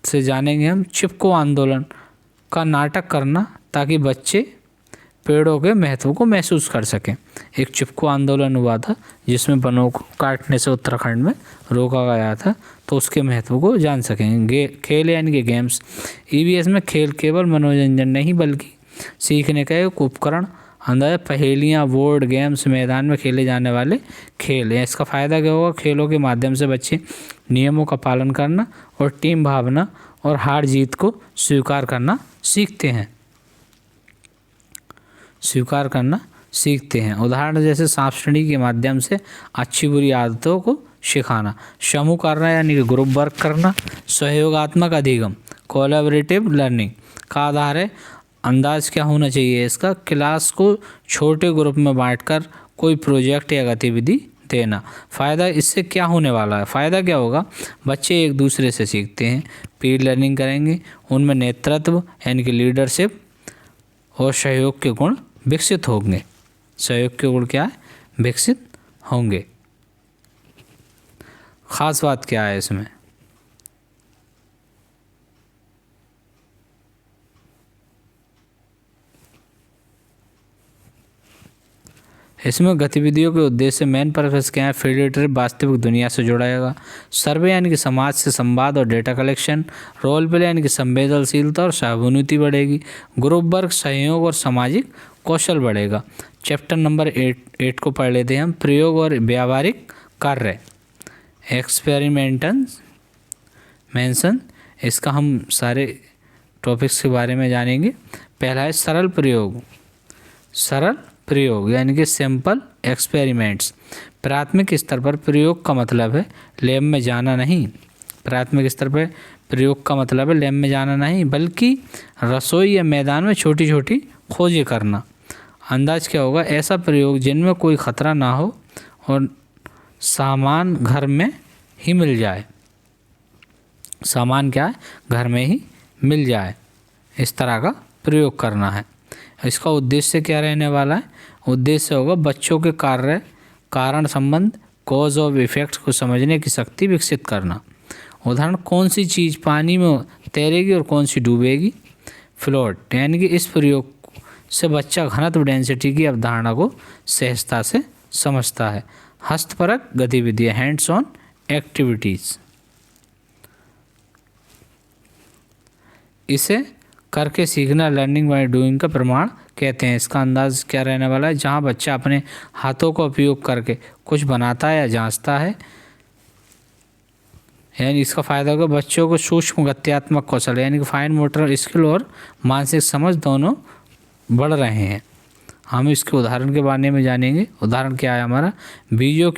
से जानेंगे हम। चिपको आंदोलन का नाटक करना ताकि बच्चे पेड़ों के महत्व को महसूस कर सकें। एक चिपको आंदोलन हुआ था जिसमें वनों को काटने से उत्तराखंड में रोका गया था, तो उसके महत्व को जान सकेंगे। खेल यानी कि गेम्स। ईवीएस में खेल केवल मनोरंजन नहीं बल्कि सीखने का एक उपकरण। अंदाज़ा, पहेलियाँ, बोर्ड गेम्स, मैदान में खेले जाने वाले खेल हैं। इसका फ़ायदा क्या होगा? खेलों के माध्यम से बच्चे नियमों का पालन करना और टीम भावना और हार जीत को स्वीकार करना सीखते हैं। उदाहरण जैसे सांप सीढ़ी के माध्यम से अच्छी बुरी आदतों को सिखाना। समूह करना यानी कि ग्रुप वर्क करना। सहयोगात्मक अधिगम, कोलैबोरेटिव लर्निंग का आधार है। अंदाज क्या होना चाहिए इसका? क्लास को छोटे ग्रुप में बांटकर कोई प्रोजेक्ट या गतिविधि देना। फ़ायदा इससे क्या होने वाला है? फ़ायदा क्या होगा? बच्चे एक दूसरे से सीखते हैं, पीर लर्निंग करेंगे, उनमें नेतृत्व यानी कि लीडरशिप और सहयोग के गुण विकसित होंगे। सहयोग के गुण क्या है? विकसित होंगे। ख़ास बात क्या है इसमें? इसमें गतिविधियों के उद्देश्य, मेन पर्पस क्या है? फील्ड ट्रिप, वास्तविक दुनिया से जुड़ाएगा। सर्वे यानी कि समाज से संवाद और डेटा कलेक्शन। रोल प्ले यानी कि संवेदनशीलता और सहानुभूति बढ़ेगी। ग्रुप वर्क, सहयोग और सामाजिक कौशल बढ़ेगा। चैप्टर नंबर 8 को पढ़ लेते हैं हम। प्रयोग और व्यावहारिक कार्य, एक्सपेरिमेंटल मेंशन। इसका हम सारे टॉपिक्स के बारे में जानेंगे। पहला है सरल प्रयोग यानी कि सिंपल एक्सपेरिमेंट्स। प्राथमिक स्तर पर प्रयोग का मतलब है लैब में जाना नहीं। प्राथमिक स्तर पर प्रयोग का मतलब है लैब में जाना नहीं, बल्कि रसोई या मैदान में छोटी छोटी खोजें करना। अंदाज क्या होगा? ऐसा प्रयोग जिनमें कोई ख़तरा ना हो और सामान घर में ही मिल जाए। सामान क्या है? घर में ही मिल जाए। इस तरह का प्रयोग करना है। इसका उद्देश्य क्या रहने वाला है? उद्देश्य होगा बच्चों के कारण संबंध, कॉज ऑफ इफेक्ट को समझने की शक्ति विकसित करना। उदाहरण, कौन सी चीज़ पानी में तैरेगी और कौन सी डूबेगी। फ्लोट यानी कि इस प्रयोग से बच्चा घनत्व डेंसिटी की अवधारणा को सहजता से समझता है। हस्तपरक गतिविधियाँ, हैंड्स ऑन एक्टिविटीज़। इसे करके सीखना लर्निंग बाय डूइंग का प्रमाण कहते हैं। इसका अंदाज क्या रहने वाला है? जहाँ बच्चा अपने हाथों का उपयोग करके कुछ बनाता है या जांचता है, यानी इसका फ़ायदा होगा बच्चों को सूक्ष्म गत्यात्मक कौशल यानी कि फाइन मोटर स्किल और मानसिक समझ दोनों बढ़ रहे हैं। हम इसके उदाहरण के बारे में जानेंगे। उदाहरण क्या है हमारा? बीजों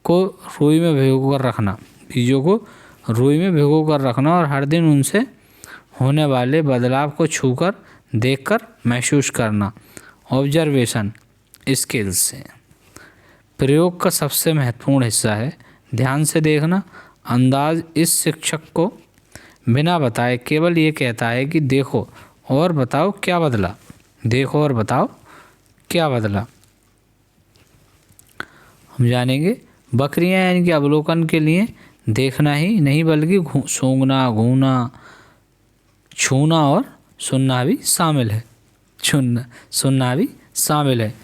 को रुई में भिगो कर रखना, बीजों को रुई में भिगो कर रखना और हर दिन उनसे होने वाले बदलाव को छूकर देखकर महसूस करना। ऑब्जर्वेशन स्किल्स से प्रयोग का सबसे महत्वपूर्ण हिस्सा है ध्यान से देखना। अंदाज इस शिक्षक को बिना बताए केवल ये कहता है कि देखो और बताओ क्या बदला, देखो और बताओ क्या बदला। हम जानेंगे बकरियां यानी कि अवलोकन के लिए देखना ही नहीं बल्कि सूंघना, घूमना, छूना और सुनना भी शामिल है, सुनना भी शामिल है।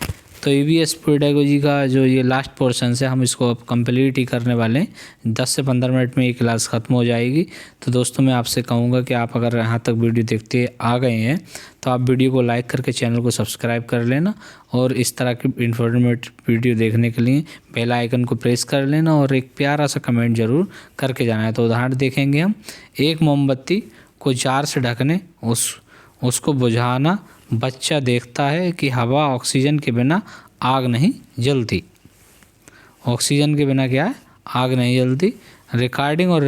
तो ईवीएस पेडागोजी का जो ये लास्ट पोर्शन है हम इसको अब कंप्लीट ही करने वाले हैं। 10 से 15 मिनट में ये क्लास ख़त्म हो जाएगी। तो दोस्तों मैं आपसे कहूँगा कि आप अगर यहाँ तक वीडियो देखते आ गए हैं तो आप वीडियो को लाइक करके चैनल को सब्सक्राइब कर लेना और इस तरह की इन्फॉर्मेटिव वीडियो देखने के लिए बेल आइकन को प्रेस कर लेना और एक प्यारा सा कमेंट ज़रूर करके जाना है। तो उदाहरण देखेंगे हम। एक मोमबत्ती को जार से ढकने उसको बुझाना। बच्चा देखता है कि हवा ऑक्सीजन के बिना आग नहीं जलती। ऑक्सीजन के बिना क्या है? आग नहीं जलती। रिकॉर्डिंग और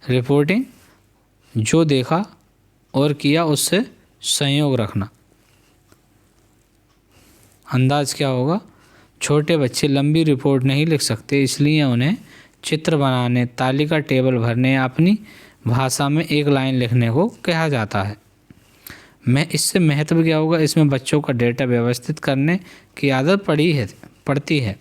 रिपोर्टिंग जो देखा और किया उससे संयोग रखना। अंदाज क्या होगा? छोटे बच्चे लंबी रिपोर्ट नहीं लिख सकते इसलिए उन्हें चित्र बनाने, तालिका टेबल भरने या अपनी भाषा में एक लाइन लिखने को कहा जाता है। इससे महत्व क्या होगा? इसमें बच्चों का डेटा व्यवस्थित करने की आदत पड़ती है।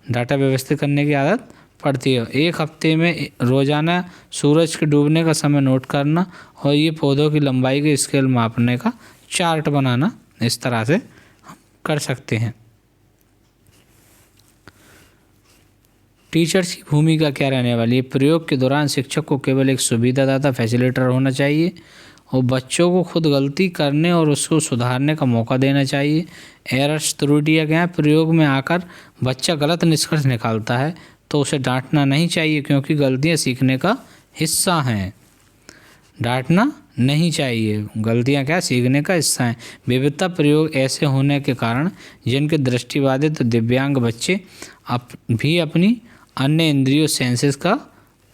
डाटा व्यवस्थित करने की आदत पड़ती है। एक हफ्ते में रोज़ाना सूरज के डूबने का समय नोट करना और ये पौधों की लंबाई के स्केल मापने का चार्ट बनाना, इस तरह से हम कर सकते हैं। टीचर्स की भूमिका क्या रहने वाली है? प्रयोग के दौरान शिक्षक को केवल एक सुविधादाता फैसिलिटेटर होना चाहिए और बच्चों को खुद गलती करने और उसको सुधारने का मौका देना चाहिए। एरर्स, त्रुटियाँ क्या है? प्रयोग में आकर बच्चा गलत निष्कर्ष निकालता है तो उसे डांटना नहीं चाहिए क्योंकि गलतियाँ सीखने का हिस्सा हैं। डांटना नहीं चाहिए, गलतियाँ क्या सीखने का हिस्सा हैं। विविधता प्रयोग ऐसे होने के कारण जिनके दृष्टिबाधित तो दिव्यांग बच्चे भी अपनी अन्य इंद्रियों सेंसेस का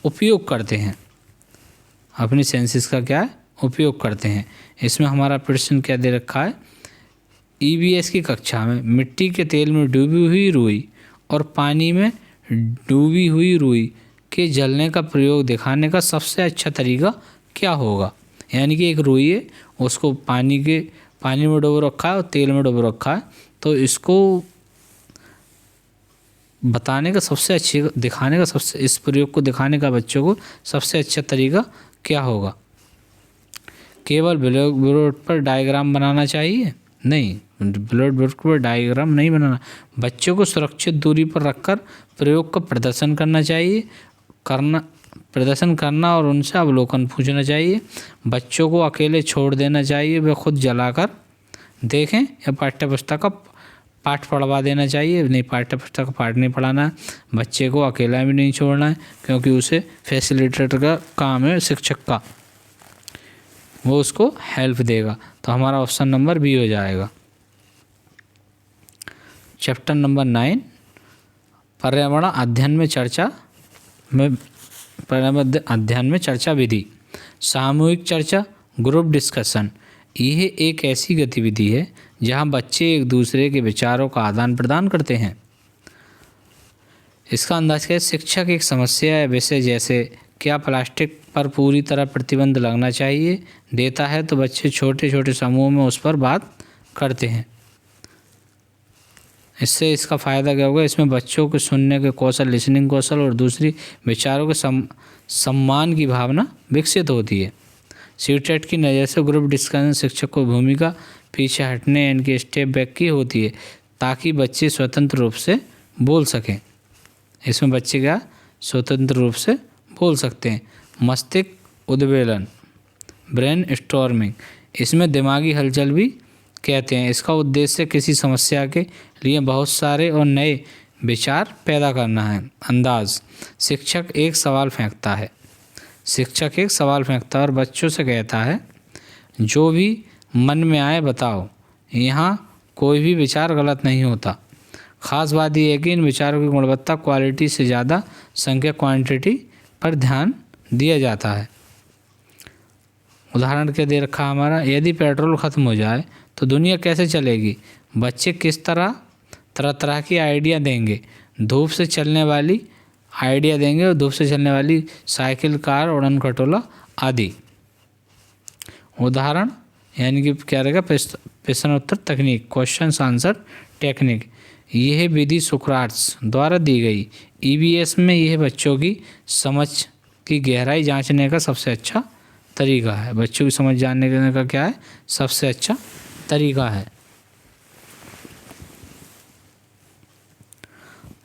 उपयोग करते हैं, अपनी सेंसेस का क्या है? उपयोग करते हैं। इसमें हमारा प्रश्न क्या दे रखा है? ईवीएस की कक्षा में मिट्टी के तेल में डूबी हुई रुई और पानी में डूबी हुई रुई के जलने का प्रयोग दिखाने का सबसे अच्छा तरीका क्या होगा? यानी कि एक रुई है, उसको पानी में डुबो रखा है और तेल में डुबो रखा है, तो इसको बताने का इस प्रयोग को दिखाने का बच्चों को सबसे अच्छा तरीका क्या होगा? केवल ब्लैक बोर्ड पर डायग्राम बनाना चाहिए? नहीं, ब्लैक बोर्ड पर डायग्राम नहीं बनाना। बच्चों को सुरक्षित दूरी पर रखकर प्रयोग का प्रदर्शन करना और उनसे अवलोकन पूछना चाहिए। बच्चों को अकेले छोड़ देना चाहिए, वे खुद जलाकर देखें या पाठ्यपुस्तक का पाठ पढ़वा देना चाहिए। नहीं, पाठ्यपुस्तक का पाठ नहीं पढ़ाना है। बच्चे को अकेला भी नहीं छोड़ना है क्योंकि उसे फैसिलिटेटर का काम है, शिक्षक का, वो उसको हेल्प देगा। तो हमारा ऑप्शन नंबर बी हो जाएगा। चैप्टर नंबर 9 पर्यावरण अध्ययन में चर्चा विधि। सामूहिक चर्चा, ग्रुप डिस्कशन, यह एक ऐसी गतिविधि है जहां बच्चे एक दूसरे के विचारों का आदान प्रदान करते हैं। इसका अंदाज क्या है? शिक्षक एक समस्या या विषय जैसे क्या प्लास्टिक पर पूरी तरह प्रतिबंध लगना चाहिए देता है तो बच्चे छोटे छोटे समूह में उस पर बात करते हैं। इससे इसका फ़ायदा क्या होगा? इसमें बच्चों के सुनने के कौशल, लिसनिंग कौशल और दूसरी विचारों के सम्मान की भावना विकसित होती है। सीटेट की नज़र से ग्रुप डिस्कशन शिक्षक को भूमिका पीछे हटने यानी कि स्टेप बैक की होती है ताकि बच्चे स्वतंत्र रूप से बोल सकें। इसमें बच्चे क्या स्वतंत्र रूप से बोल सकते हैं। मस्तिष्क उद्वेलन, ब्रेन स्टॉर्मिंग, इसमें दिमागी हलचल भी कहते हैं। इसका उद्देश्य किसी समस्या के लिए बहुत सारे और नए विचार पैदा करना है। अंदाज, शिक्षक एक सवाल फेंकता है और बच्चों से कहता है, जो भी मन में आए बताओ। यहाँ कोई भी विचार गलत नहीं होता। ख़ास बात यह है कि इन विचारों की गुणवत्ता क्वालिटी से ज़्यादा संख्या क्वांटिटी पर ध्यान दिया जाता है। उदाहरण क्या दे रखा हमारा, यदि पेट्रोल ख़त्म हो जाए तो दुनिया कैसे चलेगी। बच्चे किस तरह की आइडिया देंगे। धूप से चलने वाली आइडिया देंगे और धूप से चलने वाली साइकिल, कार, उड़न खटोला आदि। उदाहरण यानी कि क्या रहेगा, प्रश्न उत्तर तकनीक, क्वेश्चन आंसर टेक्निक। यह विधि सोक्राट्स द्वारा दी गई। ईवीएस में यह बच्चों की समझ की गहराई जांचने का सबसे अच्छा तरीका है। बच्चों की समझ जानने का क्या है, सबसे अच्छा तरीका है।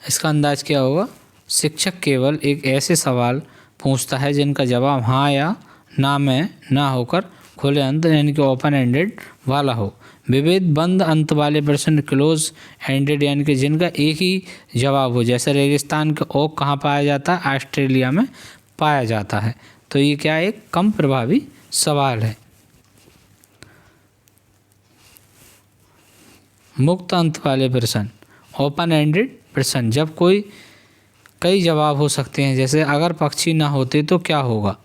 इसका अंदाज क्या होगा, शिक्षक केवल एक ऐसे सवाल पूछता है जिनका जवाब हाँ या ना में ना होकर खुले अंत यानी कि ओपन एंडेड वाला हो। विविध बंद अंत वाले प्रश्न क्लोज एंडेड यानी कि जिनका एक ही जवाब हो, जैसे रेगिस्तान का ओक कहाँ पाया जाता है, ऑस्ट्रेलिया में पाया जाता है। तो ये क्या एक कम प्रभावी सवाल है। मुक्त अंत वाले प्रश्न, ओपन एंडेड प्रश्न, जब कई जवाब हो सकते हैं, जैसे अगर पक्षी ना होते तो क्या होगा,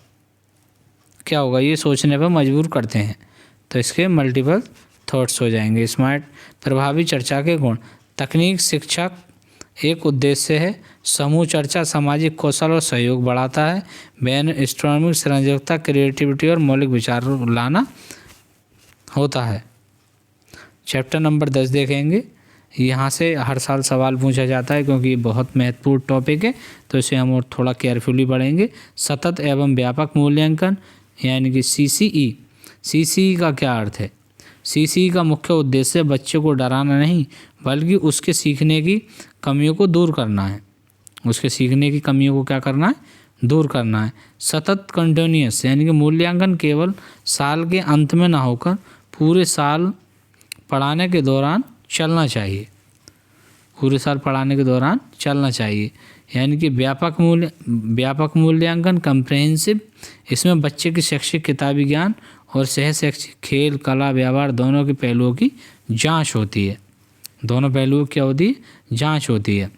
ये सोचने पर मजबूर करते हैं। तो इसके मल्टीपल थॉट्स हो जाएंगे। स्मार्ट, प्रभावी चर्चा के गुण, तकनीक शिक्षक एक उद्देश्य है। समूह चर्चा सामाजिक कौशल और सहयोग बढ़ाता है। ब्रेन स्टॉर्मिंग सृजनशीलता, क्रिएटिविटी और मौलिक विचार लाना होता है। चैप्टर नंबर 10 देखेंगे। यहाँ से हर साल सवाल पूछा जाता है क्योंकि ये बहुत महत्वपूर्ण टॉपिक है, तो इसे हम और थोड़ा केयरफुली पढ़ेंगे। सतत एवं व्यापक मूल्यांकन यानी कि सीसीई का क्या अर्थ है। सीसीई का मुख्य उद्देश्य बच्चे को डराना नहीं बल्कि उसके सीखने की कमियों को दूर करना है। दूर करना है। सतत कंटिन्यूअस यानी कि मूल्यांकन केवल साल के अंत में ना होकर पूरे साल पढ़ाने के दौरान चलना चाहिए। यानी कि व्यापक मूल्यांकन कंप्रेहेंसिव, इसमें बच्चे की शैक्षिक किताबी ज्ञान और सह शैक्षिक खेल, कला, व्यवहार दोनों के पहलुओं की जांच होती है। जांच होती है।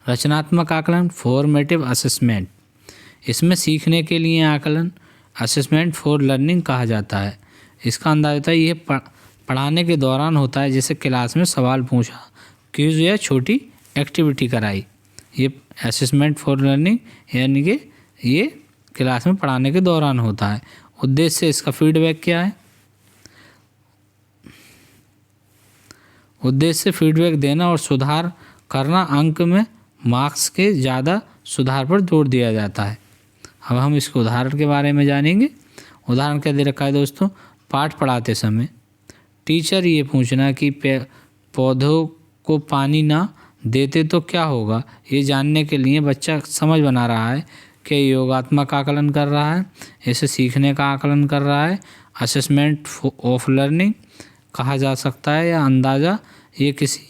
रचनात्मक आकलन, फॉर्मेटिव असेसमेंट, इसमें सीखने के लिए आकलन, असेसमेंट फॉर लर्निंग कहा जाता है। इसका अंदाज होता है, यह पढ़ाने के दौरान होता है, जैसे क्लास में सवाल पूछा, क्विज या छोटी एक्टिविटी कराई। ये असेसमेंट फॉर लर्निंग यानी कि ये क्लास में पढ़ाने के दौरान होता है। उद्देश्य इसका फीडबैक क्या है, उद्देश्य फीडबैक देना और सुधार करना। अंक में मार्क्स के ज़्यादा सुधार पर जोर दिया जाता है। अब हम इसके उदाहरण के बारे में जानेंगे। उदाहरण क्या दे रखा है दोस्तों, पाठ पढ़ाते समय टीचर ये पूछना कि पौधों को पानी ना देते तो क्या होगा, ये जानने के लिए बच्चा समझ बना रहा है कि योगात्मक आकलन कर रहा है, इसे सीखने का आकलन कर रहा है। असेसमेंट ऑफ लर्निंग कहा जा सकता है या अंदाज़ा, ये किसी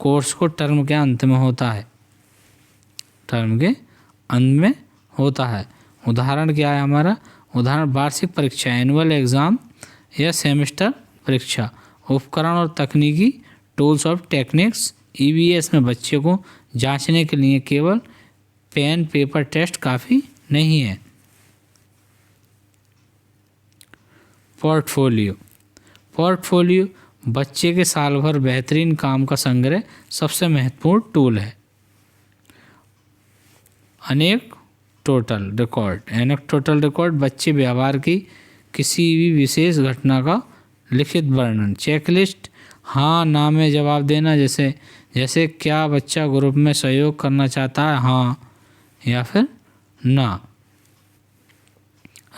कोर्स को टर्म के अंत में होता है। उदाहरण क्या है हमारा, उदाहरण वार्षिक परीक्षा, एनुअल एग्ज़ाम या सेमेस्टर परीक्षा। उपकरण और तकनीकी, टूल्स ऑफ टेक्निक्स, ईवीएस में बच्चे को जांचने के लिए केवल पेन पेपर टेस्ट काफ़ी नहीं है। पोर्टफोलियो बच्चे के साल भर बेहतरीन काम का संग्रह सबसे महत्वपूर्ण टूल है। एनेक्डोटल रिकॉर्ड बच्चे व्यवहार की किसी भी विशेष घटना का लिखित वर्णन। चेकलिस्ट, हाँ ना में जवाब देना, जैसे क्या बच्चा ग्रुप में सहयोग करना चाहता है, हाँ या फिर ना।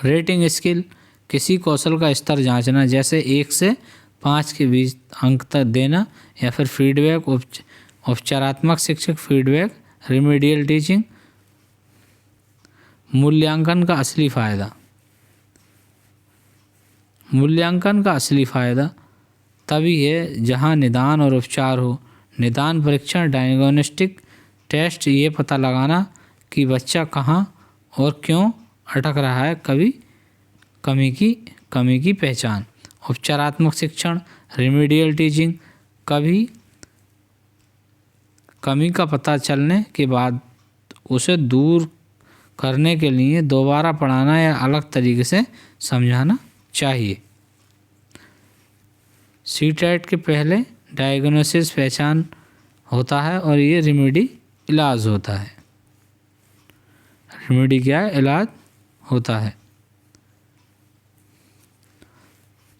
रेटिंग स्किल, किसी कौशल का स्तर जांचना, जैसे 1 से 5 के बीच अंक तक देना। या फिर फीडबैक, उपचारात्मक शिक्षक फीडबैक, रिमीडियल टीचिंग। मूल्यांकन का असली फ़ायदा, मूल्यांकन का असली फ़ायदा तभी है जहां निदान और उपचार हो। निदान परीक्षण डायग्नोस्टिक टेस्ट ये पता लगाना कि बच्चा कहाँ और क्यों अटक रहा है, कमी की पहचान। उपचारात्मक शिक्षण रेमेडियल टीचिंग कमी का पता चलने के बाद उसे दूर करने के लिए दोबारा पढ़ाना या अलग तरीके से समझाना चाहिए। सीटेट के पहले डायग्नोसिस पहचान होता है और ये रेमेडी इलाज होता है। रेमेडी क्या है? इलाज होता है।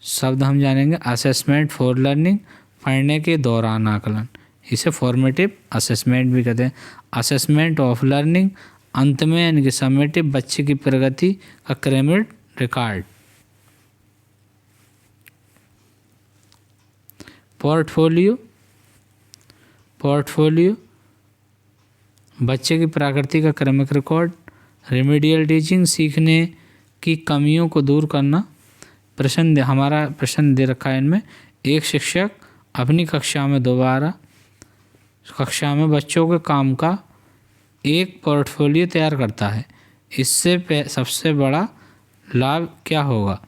शब्द हम जानेंगे असेसमेंट फॉर लर्निंग, पढ़ने के दौरान आकलन। इसे फॉर्मेटिव असेसमेंट भी कहते हैं। असेसमेंट ऑफ लर्निंग, अंत में यानी कि समेटिव बच्चे की प्रगति का क्रमिक रिकॉर्ड। पोर्टफोलियो बच्चे की प्रगति का क्रमिक रिकॉर्ड। रेमेडियल टीचिंग, सीखने की कमियों को दूर करना। हमारा प्रश्न दे रखा है इनमें, एक शिक्षक अपनी कक्षा में बच्चों के काम का एक पोर्टफोलियो तैयार करता है। इससे सबसे बड़ा लाभ क्या होगा?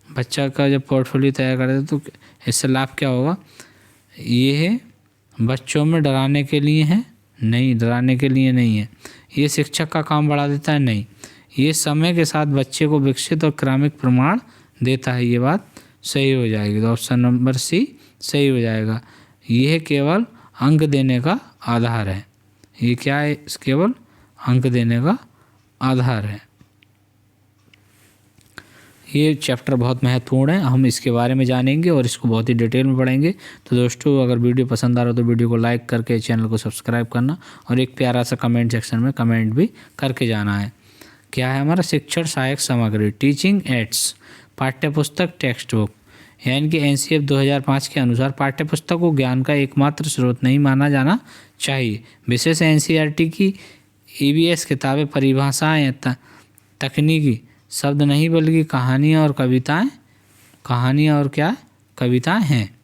बच्चा का जब पोर्टफोलियो तैयार करता है तो इससे लाभ क्या होगा? ये है बच्चों में डराने के लिए है? नहीं, डराने के लिए नहीं है। ये शिक्षक का काम बढ़ा देता है? नहीं। ये समय के साथ बच्चे को विकसित और क्रमिक प्रमाण देता है। ये बात सही हो जाएगी, तो ऑप्शन नंबर सी सही हो जाएगा। यह केवल अंक देने का आधार है। ये क्या है? केवल अंक देने का आधार है। ये चैप्टर बहुत महत्वपूर्ण है, हम इसके बारे में जानेंगे और इसको बहुत ही डिटेल में पढ़ेंगे। तो दोस्तों, अगर वीडियो पसंद आ रहा हो तो वीडियो को लाइक करके चैनल को सब्सक्राइब करना और एक प्यारा सा कमेंट सेक्शन में कमेंट भी करके जाना है। क्या है हमारा? शिक्षण सहायक सामग्री, टीचिंग एड्स, पाठ्यपुस्तक टेक्स्ट बुक, यानी कि एनसीएफ 2005 के अनुसार पाठ्यपुस्तक को ज्ञान का एकमात्र स्रोत नहीं माना जाना चाहिए। विशेष एनसीईआरटी की ईवीएस किताबें परिभाषाएं या तकनीकी शब्द नहीं बल्कि कहानियाँ और कविताएं हैं।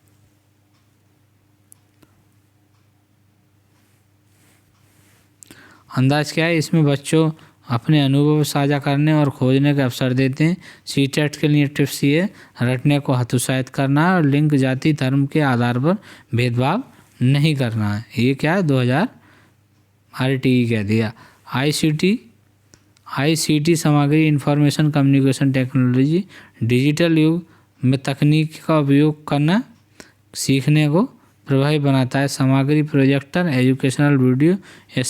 अंदाज क्या है? इसमें बच्चों अपने अनुभव साझा करने और खोजने का अवसर देते हैं। सीटेट के लिए टिप्स ये रटने को हतोत्साहित करना है और लिंग, जाति, धर्म के आधार पर भेदभाव नहीं करना है। ये क्या है? 2000 RTE कह दिया। आईसीटी सामग्री, इंफॉर्मेशन कम्युनिकेशन टेक्नोलॉजी, डिजिटल युग में तकनीक का उपयोग करना सीखने को प्रभावी बनाता है। सामग्री, प्रोजेक्टर, एजुकेशनल वीडियो या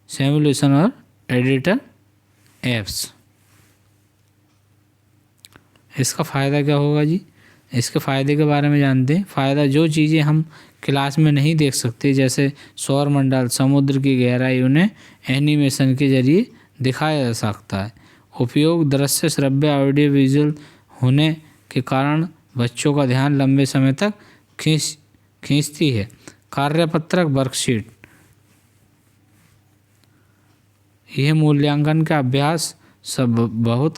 सिमुलेशन और एडिटर एप्स। इसका फ़ायदा क्या होगा जी? इसके फ़ायदे के बारे में जानते हैं। फ़ायदा, जो चीज़ें हम क्लास में नहीं देख सकते जैसे सौरमंडल, समुद्र की गहराई, उन्हें एनिमेशन के जरिए दिखाया जा सकता है। उपयोग, दृश्य, श्रव्य, ऑडियो विजुअल होने के कारण बच्चों का ध्यान लंबे समय तक खींचती है। कार्यपत्रक, वर्कशीट, यह मूल्यांकन का अभ्यास सब बहुत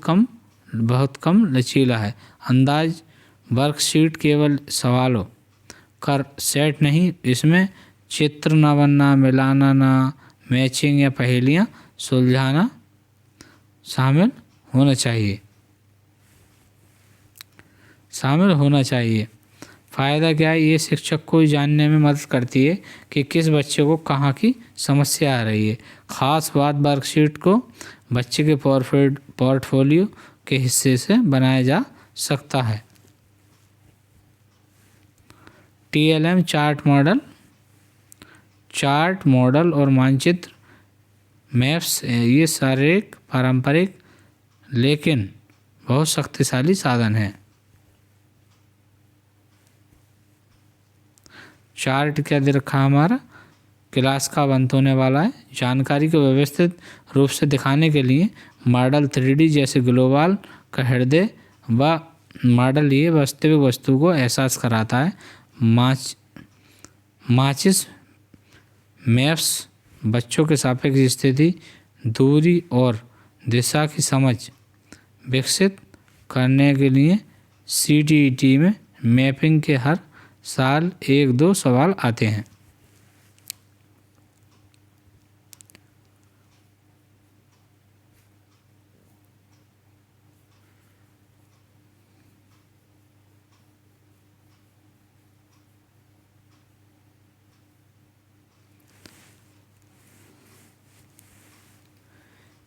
कम लचीला है। अंदाज, वर्कशीट केवल सवालों का सेट नहीं, इसमें चित्र न बनना, मिलाना ना, मैचिंग या पहेलियाँ सुलझाना शामिल होना चाहिए। फ़ायदा क्या है? ये शिक्षक को जानने में मदद करती है कि किस बच्चे को कहाँ की समस्या आ रही है। ख़ास बात, वर्कशीट को बच्चे के पोर्टफोलियो के हिस्से से बनाया जा सकता है। TLM चार्ट मॉडल और मानचित्र, मैप्स, ये शारीरिक, पारंपरिक लेकिन बहुत शक्तिशाली साधन है। चार्ट क्या दे रखा है हमारा? क्लास का अंत होने वाला है। जानकारी को व्यवस्थित रूप से दिखाने के लिए मॉडल 3D जैसे ग्लोबल का हृदय व मॉडल ये वास्तविक वस्तु को एहसास कराता है। माचिस मैप्स बच्चों के सापेक्ष स्थिति, दूरी और दिशा की समझ विकसित करने के लिए CTET में मैपिंग के हर साल 1-2 सवाल आते हैं।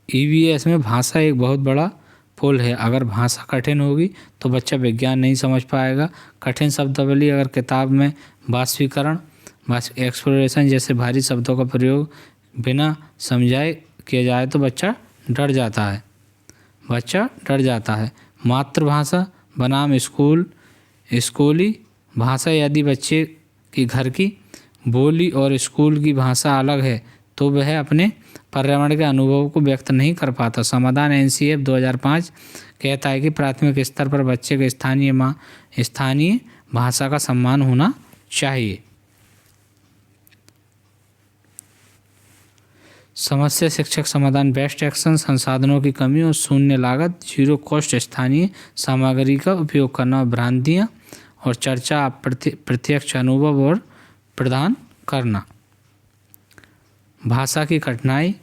EVS में भाषा एक बहुत बड़ा पुल है। अगर भाषा कठिन होगी तो बच्चा विज्ञान नहीं समझ पाएगा। कठिन शब्दावली अगर किताब में वाष्पीकरण एक्सप्लोरेशन जैसे भारी शब्दों का प्रयोग बिना समझाए किया जाए तो बच्चा डर जाता है। मातृभाषा बनाम स्कूली भाषा। यदि बच्चे की घर की बोली और स्कूल की भाषा अलग है तो वह अपने पर्यावरण के अनुभव को व्यक्त नहीं कर पाता। समाधान NCF 2005 कहता है कि प्राथमिक स्तर पर बच्चे के स्थानीय भाषा का सम्मान होना चाहिए। समस्या शिक्षक समाधान बेस्ट एक्शन संसाधनों की कमी और शून्य लागत जीरो कॉस्ट स्थानीय सामग्री का उपयोग करना भ्रांतियाँ और चर्चा प्रत्यक्ष अनुभव और प्रदान करना। भाषा की कठिनाई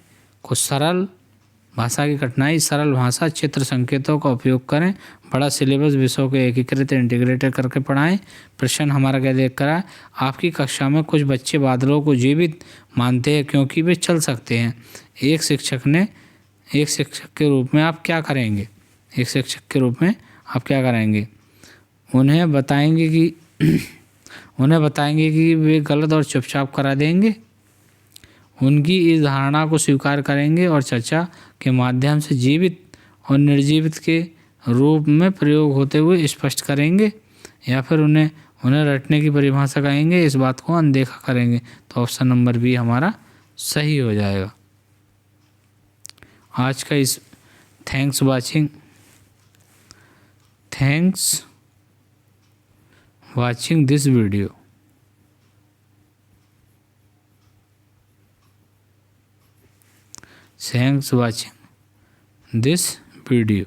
सरल भाषा चित्र संकेतों का उपयोग करें। बड़ा सिलेबस विषयों को एकीकृत इंटीग्रेटेड करके पढ़ाएं। प्रश्न हमारा क्या देख कर है, आपकी कक्षा में कुछ बच्चे बादलों को जीवित मानते हैं क्योंकि वे चल सकते हैं। एक शिक्षक के रूप में आप क्या करेंगे? उन्हें बताएंगे कि वे गलत और चुपचाप करा देंगे। उनकी इस धारणा को स्वीकार करेंगे और चर्चा के माध्यम से जीवित और निर्जीवित के रूप में प्रयोग होते हुए स्पष्ट करेंगे, या फिर उन्हें रटने की परिभाषा कहेंगे, इस बात को अनदेखा करेंगे। तो ऑप्शन नंबर बी हमारा सही हो जाएगा। आज का इस thanks watching this video. Thanks watching this video.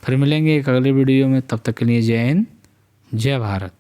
फिर मिलेंगे एक अगले वीडियो में, तब तक के लिए जय हिंद जय भारत।